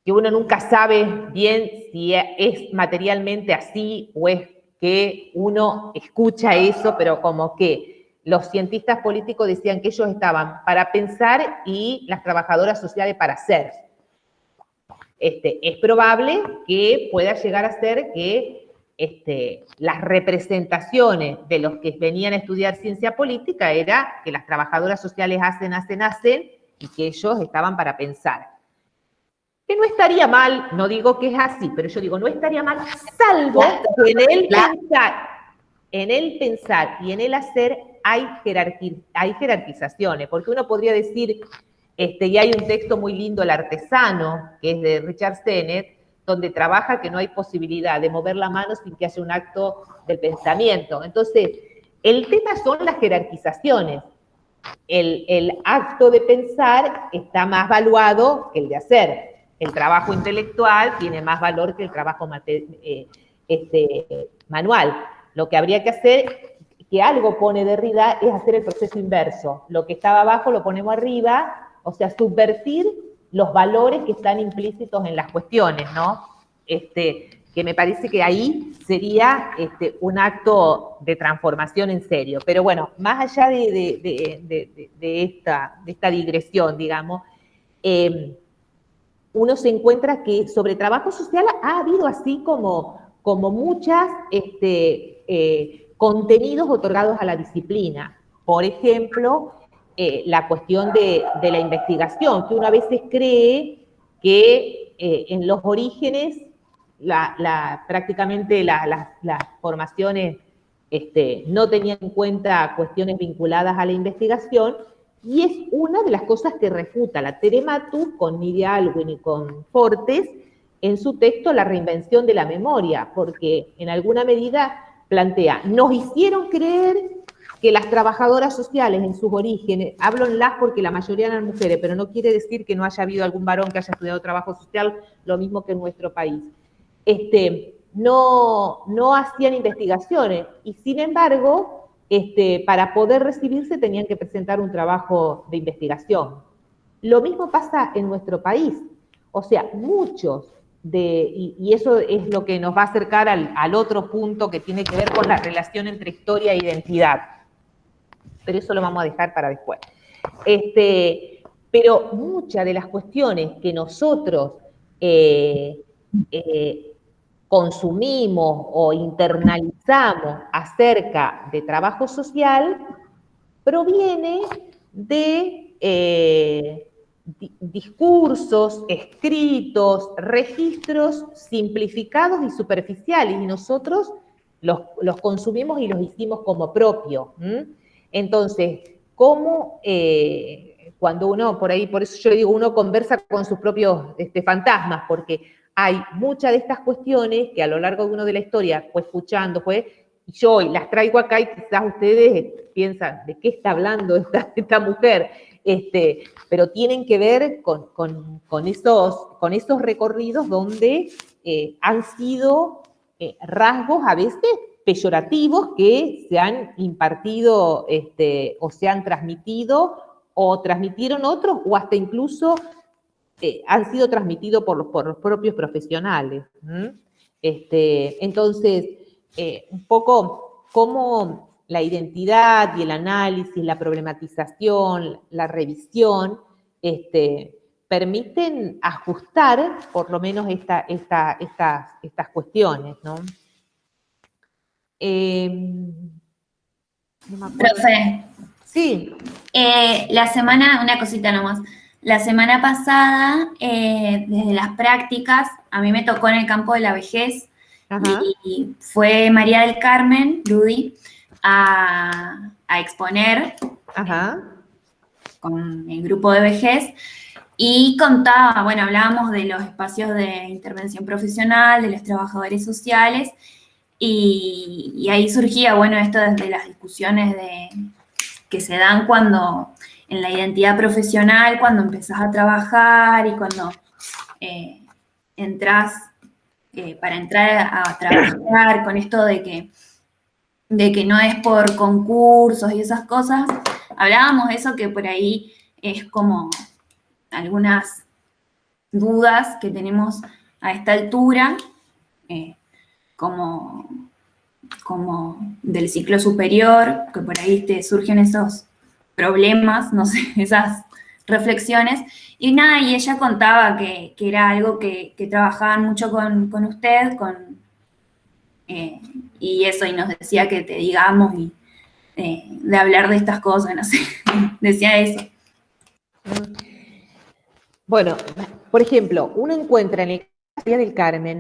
que uno nunca sabe bien si es materialmente así o es que uno escucha eso, pero como que los cientistas políticos decían que ellos estaban para pensar y las trabajadoras sociales para hacer. Es probable que pueda llegar a ser que las representaciones de los que venían a estudiar ciencia política era que las trabajadoras sociales hacen, y que ellos estaban para pensar. Que no estaría mal, no digo que es así, pero yo digo, no estaría mal, salvo que en el pensar y en el hacer hay jerarquizaciones, porque uno podría decir, y hay un texto muy lindo, El artesano, que es de Richard Sennett, donde trabaja que no hay posibilidad de mover la mano sin que haya un acto del pensamiento. Entonces, el tema son las jerarquizaciones. El acto de pensar está más valuado que el de hacer. El trabajo intelectual tiene más valor que el trabajo manual. Lo que habría que hacer, que algo pone Derrida, es hacer el proceso inverso. Lo que estaba abajo lo ponemos arriba, o sea, subvertir los valores que están implícitos en las cuestiones, ¿no? Que me parece que ahí sería un acto de transformación en serio. Pero bueno, más allá de esta digresión, digamos, uno se encuentra que sobre trabajo social ha habido así como muchas contenidos otorgados a la disciplina. Por ejemplo, la cuestión de la investigación, que uno a veces cree que en los orígenes prácticamente las formaciones no tenían en cuenta cuestiones vinculadas a la investigación, y es una de las cosas que refuta la Tere Matus con Nidia Alwin y con Fortes en su texto La reinvención de la memoria, porque en alguna medida plantea, nos hicieron creer que las trabajadoras sociales en sus orígenes, hablo en las porque la mayoría eran mujeres, pero no quiere decir que no haya habido algún varón que haya estudiado trabajo social, lo mismo que en nuestro país. no hacían investigaciones y sin embargo, para poder recibirse tenían que presentar un trabajo de investigación. Lo mismo pasa en nuestro país. O sea, muchos y eso es lo que nos va a acercar al otro punto que tiene que ver con la relación entre historia e identidad. Pero eso lo vamos a dejar para después. Pero muchas de las cuestiones que nosotros consumimos o internalizamos acerca de trabajo social proviene de discursos, escritos, registros simplificados y superficiales, y nosotros los consumimos y los hicimos como propios. Entonces, ¿cómo cuando uno, por ahí, por eso yo digo, uno conversa con sus propios fantasmas, porque hay muchas de estas cuestiones que a lo largo de uno de la historia fue escuchando, y yo hoy las traigo acá y quizás ustedes piensan, ¿de qué está hablando esta mujer? Pero tienen que ver con esos recorridos donde han sido rasgos a veces peyorativos que se han impartido o se han transmitido o transmitieron otros o hasta incluso han sido transmitidos por los propios profesionales. Entonces, un poco cómo la identidad y el análisis, la problematización, la revisión, permiten ajustar por lo menos estas cuestiones, ¿no? No me acuerdo. Profe. Sí. Una cosita nomás. La semana pasada, desde las prácticas, a mí me tocó en el campo de la vejez. Ajá. Y fue María del Carmen, Ludi, a exponer. Ajá. Con el grupo de vejez y contaba, bueno, hablábamos de los espacios de intervención profesional, de los trabajadores sociales y ahí surgía, bueno, esto desde las discusiones que se dan cuando en la identidad profesional, cuando empezás a trabajar y cuando entras para entrar a trabajar con esto de que no es por concursos y esas cosas. Hablábamos de eso que por ahí es como algunas dudas que tenemos a esta altura, como del ciclo superior, que por ahí te surgen esos problemas, no sé, esas reflexiones. Y nada, y ella contaba que era algo que trabajaban mucho con usted, y eso, y nos decía que te digamos y de hablar de estas cosas, no sé, decía eso. Bueno, por ejemplo, uno encuentra en el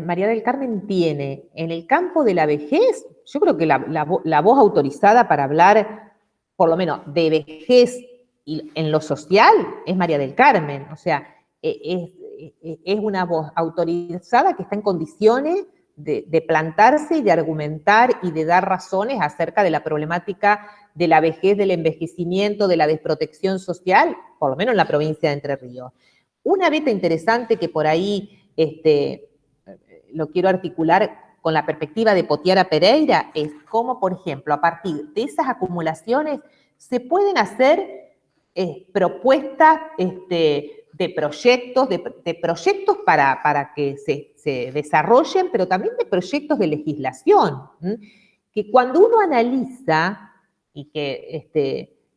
María del Carmen tiene en el campo de la vejez, yo creo que la voz autorizada para hablar, por lo menos, de vejez y en lo social es María del Carmen, o sea, es una voz autorizada que está en condiciones de plantarse y de argumentar y de dar razones acerca de la problemática de la vejez, del envejecimiento, de la desprotección social, por lo menos en la provincia de Entre Ríos. Una beta interesante que por ahí lo quiero articular con la perspectiva de Potiara Pereira es cómo, por ejemplo, a partir de esas acumulaciones se pueden hacer propuestas de proyectos para que se desarrollen, pero también de proyectos de legislación, que cuando uno analiza, y que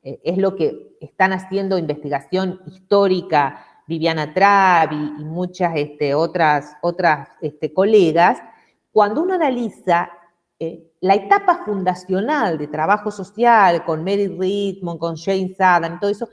es lo que están haciendo investigación histórica Viviana Travi y muchas otras colegas, cuando uno analiza la etapa fundacional de trabajo social con Mary Richmond, con James Adam, todo eso,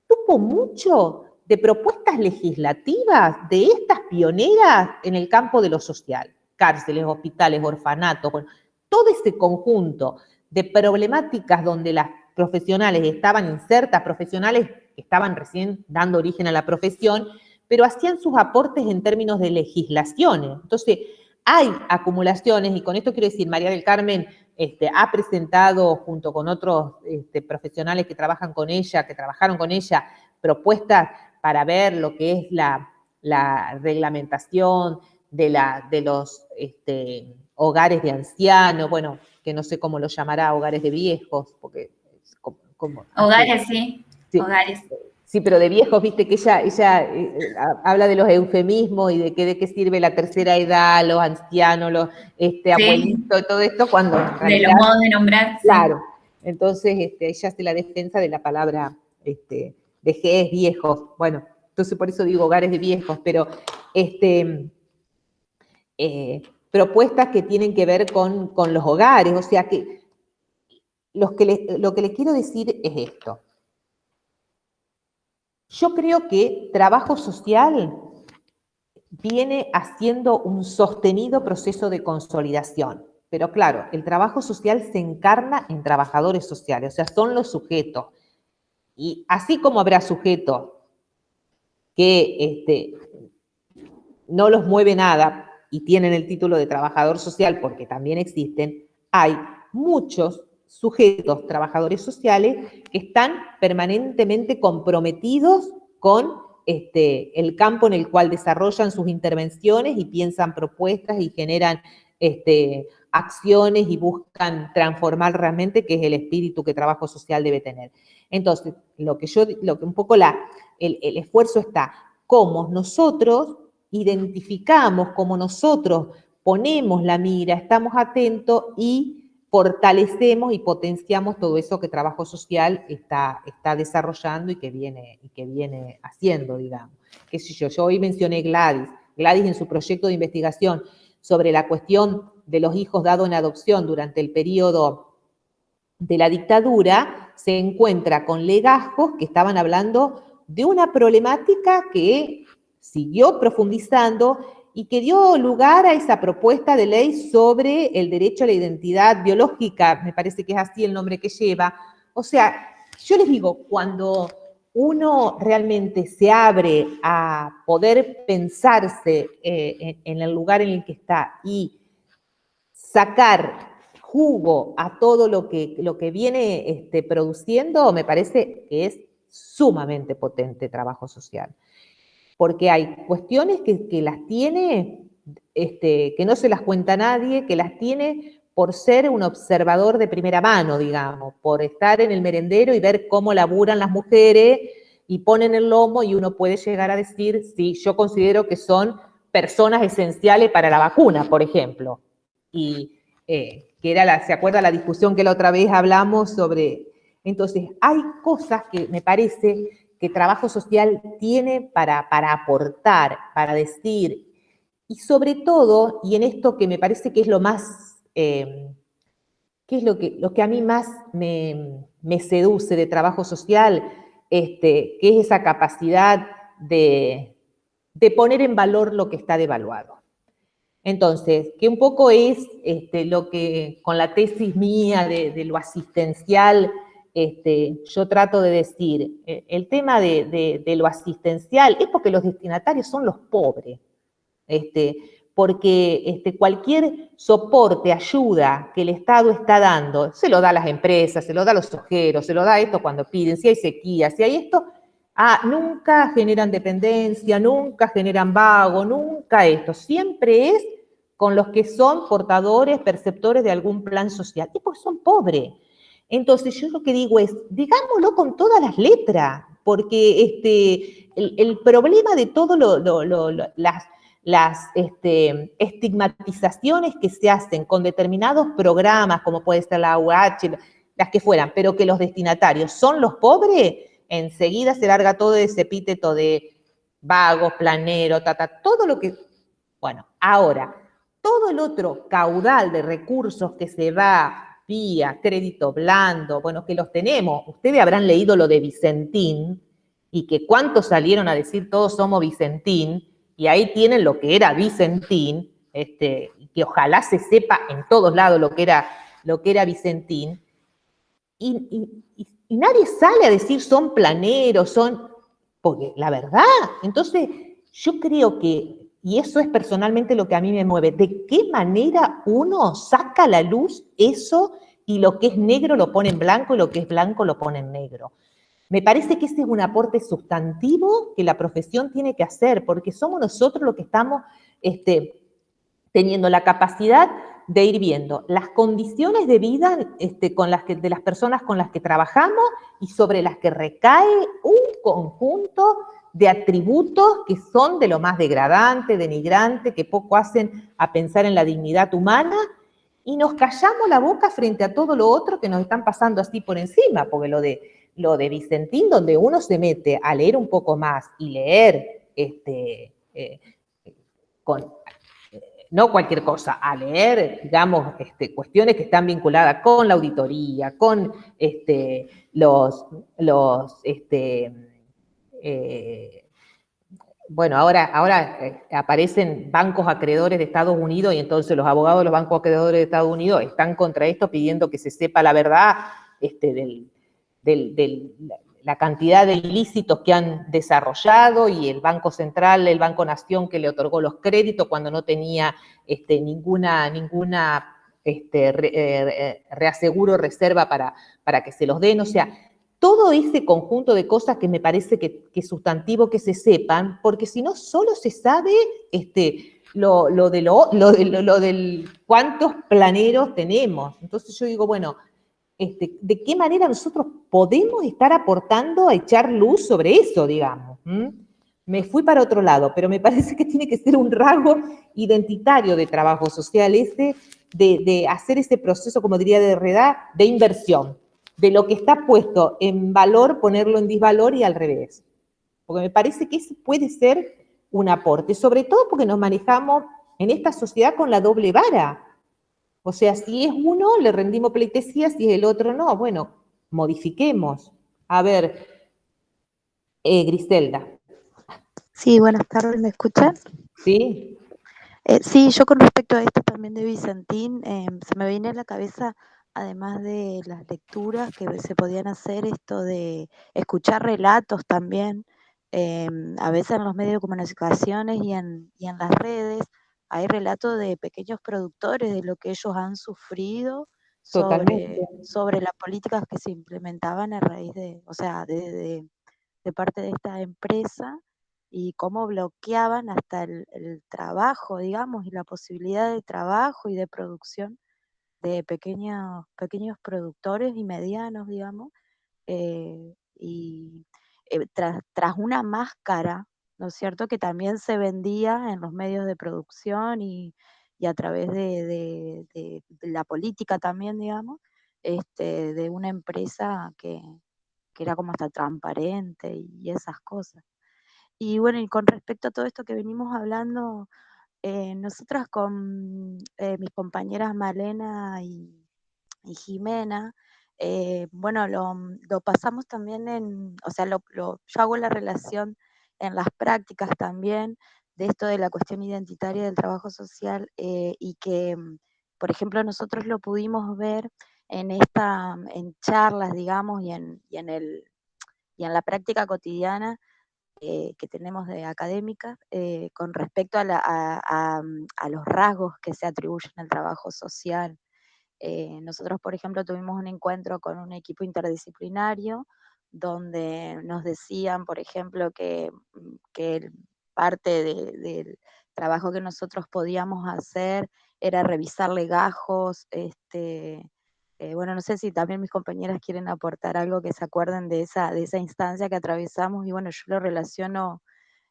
tuvo mucho de propuestas legislativas de estas pioneras en el campo de lo social, cárceles, hospitales, orfanatos, bueno, todo ese conjunto de problemáticas donde las profesionales estaban insertas, profesionales que estaban recién dando origen a la profesión, pero hacían sus aportes en términos de legislaciones. Entonces, hay acumulaciones, y con esto quiero decir, María del Carmen ha presentado, junto con otros profesionales que trabajaron con ella, propuestas para ver lo que es la reglamentación de los hogares de ancianos, bueno, que no sé cómo lo llamará, hogares de viejos, porque Hogares, sí, sí, hogares. sí, pero de viejos, viste que ella habla de los eufemismos y de qué sirve la tercera edad, los ancianos, los abuelitos, todo esto, cuando en realidad, de los modos de nombrar. claro, sí. Entonces ella hace la defensa de la palabra vejez, viejos, bueno, entonces por eso digo hogares de viejos, pero propuestas que tienen que ver con los hogares, o sea que lo que les quiero decir es esto. Yo creo que trabajo social viene haciendo un sostenido proceso de consolidación, pero claro, el trabajo social se encarna en trabajadores sociales, o sea, son los sujetos, y así como habrá sujetos que no los mueve nada y tienen el título de trabajador social porque también existen, hay muchos sujetos, trabajadores sociales, que están permanentemente comprometidos con el campo en el cual desarrollan sus intervenciones y piensan propuestas y generan acciones y buscan transformar realmente, que es el espíritu que trabajo social debe tener. Entonces, lo que un poco el esfuerzo está, cómo nosotros identificamos, cómo nosotros ponemos la mira, estamos atentos y fortalecemos y potenciamos todo eso que trabajo social está desarrollando y que viene haciendo, digamos. Qué sé yo hoy mencioné Gladys en su proyecto de investigación sobre la cuestión de los hijos dados en adopción durante el periodo de la dictadura, se encuentra con legajos que estaban hablando de una problemática que siguió profundizando y que dio lugar a esa propuesta de ley sobre el derecho a la identidad biológica, me parece que es así el nombre que lleva. O sea, yo les digo, cuando uno realmente se abre a poder pensarse en el lugar en el que está y sacar jugo a todo lo que viene produciendo, me parece que es sumamente potente trabajo social. Porque hay cuestiones que las tiene, que no se las cuenta nadie, que las tiene por ser un observador de primera mano, digamos, por estar en el merendero y ver cómo laburan las mujeres y ponen el lomo y uno puede llegar a decir, sí, yo considero que son personas esenciales para la vacuna, por ejemplo. Y que era ¿se acuerda la discusión que la otra vez hablamos sobre? Entonces, hay cosas que me parece que trabajo social tiene para aportar, para decir, y sobre todo, y en esto que me parece que es lo más, que es lo que a mí más me seduce de trabajo social, que es esa capacidad de poner en valor lo que está devaluado. Entonces, que un poco es lo que con la tesis mía de lo asistencial, yo trato de decir, el tema de lo asistencial es porque los destinatarios son los pobres, porque cualquier soporte, ayuda que el Estado está dando, se lo da a las empresas, se lo da a los ojeros, se lo da a esto cuando piden, si hay sequía, si hay esto, nunca generan dependencia, nunca generan vago, nunca esto, siempre es con los que son portadores, perceptores de algún plan social, y porque son pobres. Entonces yo lo que digo es, digámoslo con todas las letras, porque el problema de todo las estigmatizaciones que se hacen con determinados programas, como puede ser la UH, las que fueran, pero que los destinatarios son los pobres, enseguida se larga todo ese epíteto de vagos, planeros, todo lo que... Bueno, ahora, todo el otro caudal de recursos que se va vía crédito blando, bueno, que los tenemos, ustedes habrán leído lo de Vicentín, y que cuántos salieron a decir todos somos Vicentín, y ahí tienen lo que era Vicentín, que ojalá se sepa en todos lados lo que era Vicentín, y nadie sale a decir son planeros, porque la verdad, entonces yo creo que, y eso es personalmente lo que a mí me mueve, de qué manera uno saca a la luz eso y lo que es negro lo pone en blanco y lo que es blanco lo pone en negro. Me parece que ese es un aporte sustantivo que la profesión tiene que hacer, porque somos nosotros los que estamos teniendo la capacidad de ir viendo las condiciones de vida de las personas con las que trabajamos y sobre las que recae un conjunto de atributos que son de lo más degradante, denigrante, que poco hacen a pensar en la dignidad humana, y nos callamos la boca frente a todo lo otro que nos están pasando así por encima, porque lo de Vicentín, donde uno se mete a leer un poco más y leer con no cualquier cosa, a leer, digamos, cuestiones que están vinculadas con la auditoría, con bueno, ahora aparecen bancos acreedores de Estados Unidos y entonces los abogados de los bancos acreedores de Estados Unidos están contra esto pidiendo que se sepa la verdad la cantidad de ilícitos que han desarrollado, y el Banco Central, el Banco Nación, que le otorgó los créditos cuando no tenía ninguna reaseguro, reserva para que se los den. O sea, todo ese conjunto de cosas que me parece que es sustantivo que se sepan, porque si no, solo se sabe lo del cuántos planeros tenemos. Entonces yo digo, bueno, ¿de qué manera nosotros podemos estar aportando a echar luz sobre eso, digamos? Me fui para otro lado, pero me parece que tiene que ser un rasgo identitario de trabajo social de hacer ese proceso, como diría Derrida, de inversión, de lo que está puesto en valor, ponerlo en disvalor y al revés. Porque me parece que ese puede ser un aporte, sobre todo porque nos manejamos en esta sociedad con la doble vara. O sea, si es uno, le rendimos pleitesía, si es el otro, no. Bueno, modifiquemos. A ver, Griselda. Sí, buenas tardes, ¿me escuchan? Sí. Sí, yo con respecto a esto también de Vicentín, se me viene a la cabeza, además de las lecturas que se podían hacer, esto de escuchar relatos también, a veces en los medios de comunicaciones y en las redes, hay relatos de pequeños productores de lo que ellos han sufrido sobre las políticas que se implementaban a raíz o sea, de parte de esta empresa, y cómo bloqueaban hasta el trabajo, digamos, y la posibilidad de trabajo y de producción de pequeños productores y medianos, digamos, y tras una máscara, ¿no es cierto?, que también se vendía en los medios de producción y a través de la política también, digamos, de una empresa que era como hasta transparente y esas cosas. Y bueno, y con respecto a todo esto que venimos hablando, nosotras con mis compañeras Malena y Jimena, bueno, lo pasamos también o sea, yo hago la relación en las prácticas también de esto de la cuestión identitaria del trabajo social, y que, por ejemplo, nosotros lo pudimos ver en charlas, digamos, y en la práctica cotidiana que tenemos de académica, con respecto a los rasgos que se atribuyen al trabajo social. Nosotros, por ejemplo, tuvimos un encuentro con un equipo interdisciplinario donde nos decían, por ejemplo, que parte del trabajo que nosotros podíamos hacer era revisar legajos. Bueno, no sé si también mis compañeras quieren aportar algo que se acuerden de esa instancia que atravesamos, y bueno, yo lo relaciono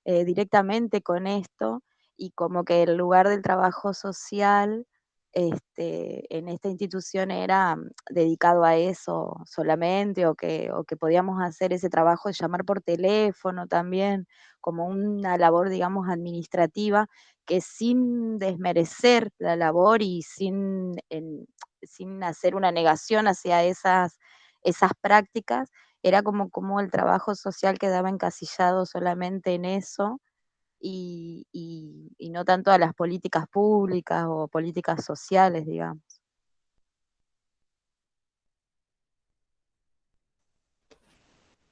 directamente con esto, y como que el lugar del trabajo social en esta institución era dedicado a eso solamente, o que podíamos hacer ese trabajo de llamar por teléfono también, como una labor, digamos, administrativa, que sin desmerecer la labor y sin hacer una negación hacia esas prácticas, era como el trabajo social quedaba encasillado solamente en eso, y no tanto a las políticas públicas o políticas sociales, digamos.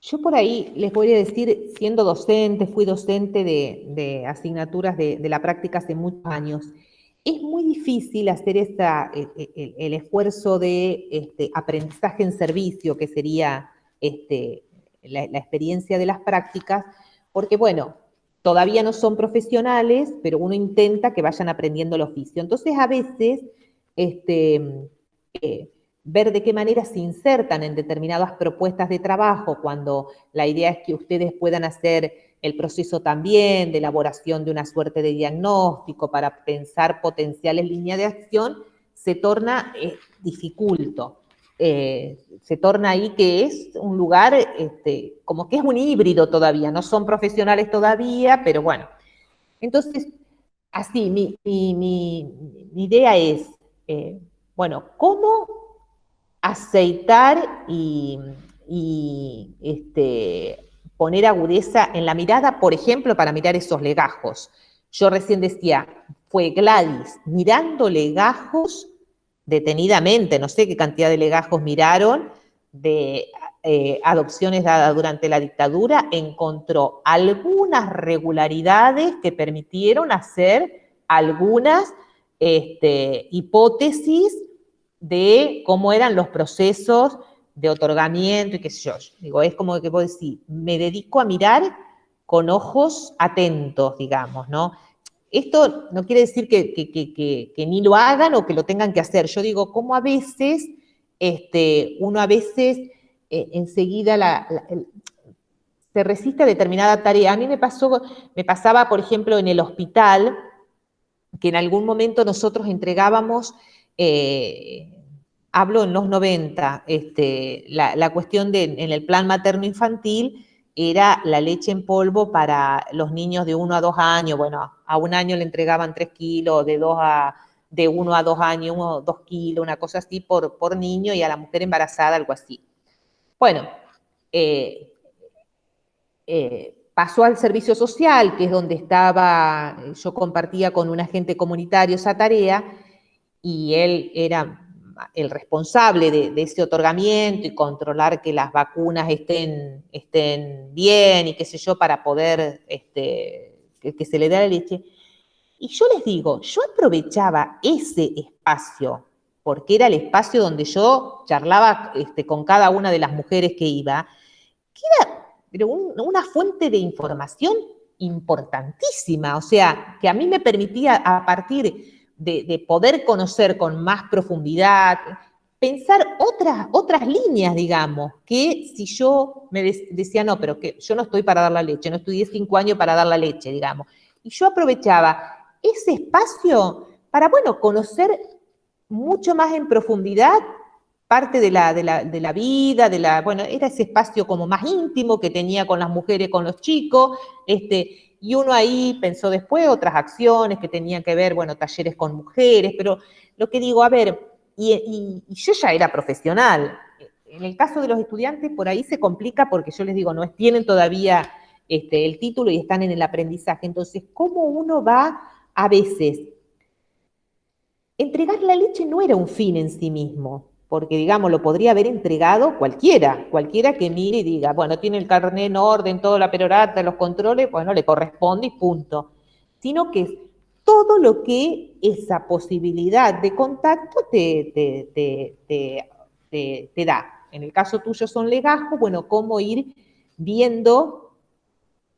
Yo por ahí les voy a decir, siendo docente, fui docente de asignaturas de la práctica hace muchos años, es muy difícil hacer el esfuerzo de aprendizaje en servicio, que sería la experiencia de las prácticas, porque bueno, todavía no son profesionales, pero uno intenta que vayan aprendiendo el oficio. Entonces, a veces, ver de qué manera se insertan en determinadas propuestas de trabajo, cuando la idea es que ustedes puedan hacer el proceso también de elaboración de una suerte de diagnóstico para pensar potenciales líneas de acción, se torna dificulto. Se torna ahí que es un lugar como que es un híbrido todavía, no son profesionales todavía, pero bueno. Entonces, así, mi idea es, bueno, ¿cómo aceitar y poner agudeza en la mirada, por ejemplo, para mirar esos legajos? Yo recién decía, fue Gladys mirando legajos detenidamente, no sé qué cantidad de legajos miraron, de adopciones dadas durante la dictadura, encontró algunas regularidades que permitieron hacer algunas hipótesis de cómo eran los procesos de otorgamiento y qué sé yo. Digo, es como que puedo decir, me dedico a mirar con ojos atentos, digamos, ¿no? Esto no quiere decir que ni lo hagan o que lo tengan que hacer. Yo digo, como a veces, uno a veces enseguida se resiste a determinada tarea. A mí me pasaba, por ejemplo, en el hospital, que en algún momento nosotros entregábamos, hablo en los 90, la cuestión en el plan materno-infantil era la leche en polvo para los niños de 1 a 2 años. Bueno, a 1 año le entregaban 3 kilos, de 1 a 2 años, 2 kilos, una cosa así por niño, y a la mujer embarazada algo así. Bueno, pasó al servicio social, que es donde estaba, yo compartía con un agente comunitario esa tarea, y él era el responsable de ese otorgamiento y controlar que las vacunas estén bien y qué sé yo, para poder que se le dé la leche. Y yo les digo, yo aprovechaba ese espacio, porque era el espacio donde yo charlaba con cada una de las mujeres que iba, que era pero una fuente de información importantísima, o sea, que a mí me permitía, a partir de poder conocer con más profundidad, pensar otras líneas, digamos, que si yo me decía, no, pero que yo no estoy para dar la leche, no estudié 5 años para dar la leche, digamos, y yo aprovechaba ese espacio para, bueno, conocer mucho más en profundidad parte de la vida, bueno, era ese espacio como más íntimo que tenía con las mujeres, con los chicos, y uno ahí pensó después otras acciones que tenían que ver, bueno, talleres con mujeres, pero lo que digo, a ver, y yo ya era profesional. En el caso de los estudiantes, por ahí se complica porque yo les digo, no tienen todavía el título y están en el aprendizaje. Entonces, ¿cómo uno va a veces? Entregar la leche no era un fin en sí mismo, porque, digamos, lo podría haber entregado cualquiera que mire y diga, bueno, tiene el carnet en orden, toda la perorata, los controles, bueno, le corresponde y punto. Sino que es todo lo que esa posibilidad de contacto te da. En el caso tuyo son legajos, bueno, cómo ir viendo,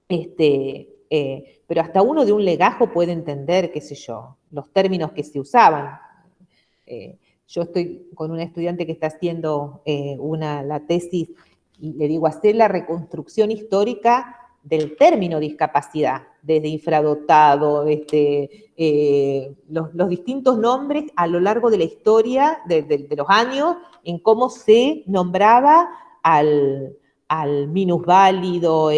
pero hasta uno de un legajo puede entender, qué sé yo, los términos que se usaban. Yo estoy con una estudiante que está haciendo la tesis y le digo, hacer la reconstrucción histórica del término discapacidad, desde infradotado, los distintos nombres a lo largo de la historia, de los años, en cómo se nombraba al minusválido,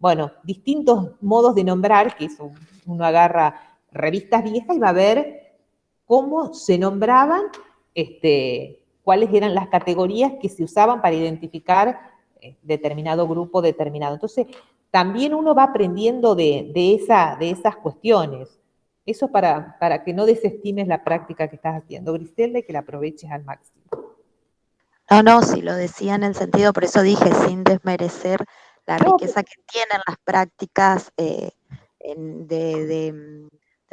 bueno, distintos modos de nombrar, que eso uno agarra revistas viejas y va a ver cómo se nombraban, cuáles eran las categorías que se usaban para identificar determinado grupo, determinado. Entonces, también uno va aprendiendo de esas cuestiones. Eso para que no desestimes la práctica que estás haciendo, Griselda, y que la aproveches al máximo. No, sí, lo decía en el sentido, por eso dije, sin desmerecer la riqueza que tienen las prácticas de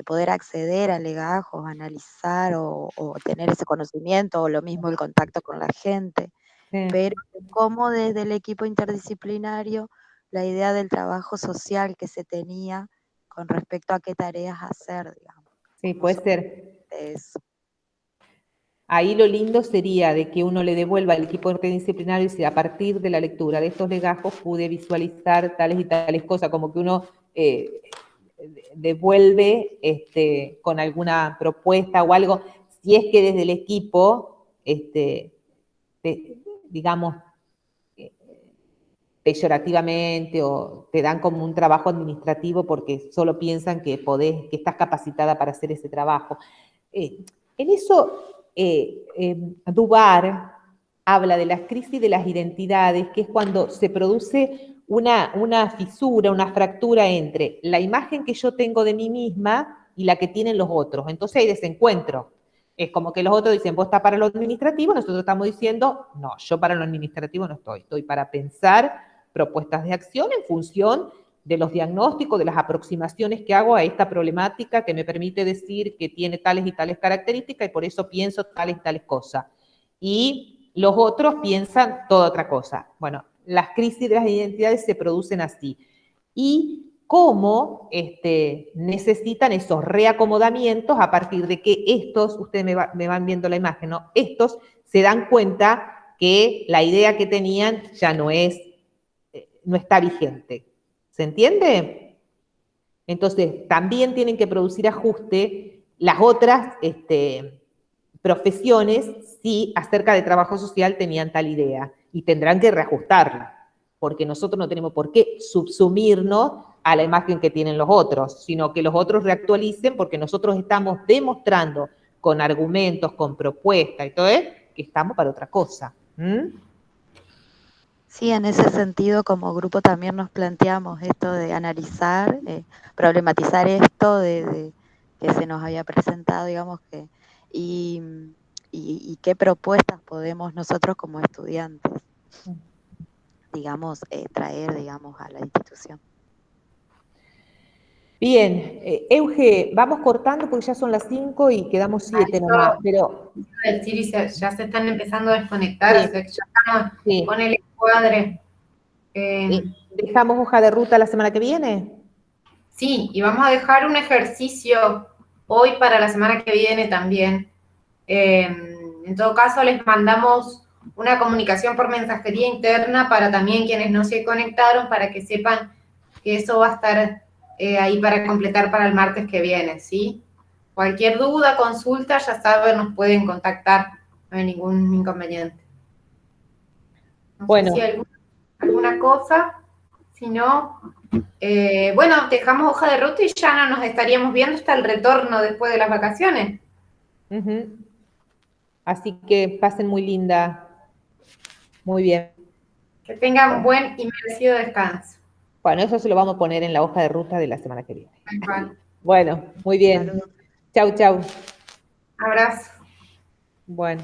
poder acceder a legajos, analizar o tener ese conocimiento, o lo mismo el contacto con la gente, pero cómo desde el equipo interdisciplinario la idea del trabajo social que se tenía con respecto a qué tareas hacer, digamos. Sí, puede ser. Eso. Ahí lo lindo sería de que uno le devuelva al equipo interdisciplinario y si a partir de la lectura de estos legajos pude visualizar tales y tales cosas, como que uno devuelve con alguna propuesta o algo, si es que desde el equipo, digamos, peyorativamente o te dan como un trabajo administrativo porque solo piensan que podés, que estás capacitada para hacer ese trabajo. En eso, Dubar habla de las crisis de las identidades, que es cuando se produce una fisura, una fractura entre la imagen que yo tengo de mí misma y la que tienen los otros. Entonces hay desencuentro. Es como que los otros dicen, vos estás para lo administrativo, nosotros estamos diciendo, no, yo para lo administrativo no estoy, estoy para pensar propuestas de acción en función de los diagnósticos, de las aproximaciones que hago a esta problemática que me permite decir que tiene tales y tales características y por eso pienso tales y tales cosas. Y los otros piensan toda otra cosa. Bueno, las crisis de las identidades se producen así. Y cómo necesitan esos reacomodamientos a partir de que estos, ustedes me van viendo la imagen, ¿no? Estos se dan cuenta que la idea que tenían ya no está vigente. ¿Se entiende? Entonces, también tienen que producir ajuste las otras profesiones si acerca de trabajo social tenían tal idea y tendrán que reajustarla, porque nosotros no tenemos por qué subsumirnos a la imagen que tienen los otros, sino que los otros reactualicen porque nosotros estamos demostrando con argumentos, con propuestas y todo eso, que estamos para otra cosa. Sí, en ese sentido, como grupo también nos planteamos esto de analizar, problematizar esto que se nos había presentado, digamos, y qué propuestas podemos nosotros como estudiantes, digamos, traer, digamos, a la institución. Bien, Euge, vamos cortando porque ya son las 5 y quedamos 7 nomás, pero... Ya se están empezando a desconectar, Sí, o sea, ya estamos sí. con el encuadre. ¿Dejamos hoja de ruta la semana que viene? Sí, y vamos a dejar un ejercicio hoy para la semana que viene también. En todo caso, les mandamos una comunicación por mensajería interna para también quienes no se conectaron, para que sepan que eso va a estar ahí para completar para el martes que viene, ¿sí? Cualquier duda, consulta, ya saben, nos pueden contactar, no hay ningún inconveniente. No Bueno. sé si alguna cosa, si no, bueno, dejamos hoja de ruta y ya no nos estaríamos viendo hasta el retorno después de las vacaciones. Así que pasen muy linda. Muy bien. Que tengan un buen y merecido descanso. Bueno, eso se lo vamos a poner en la hoja de ruta de la semana que viene. Vale. Bueno, muy bien. Chau, chau. Abrazo. Bueno.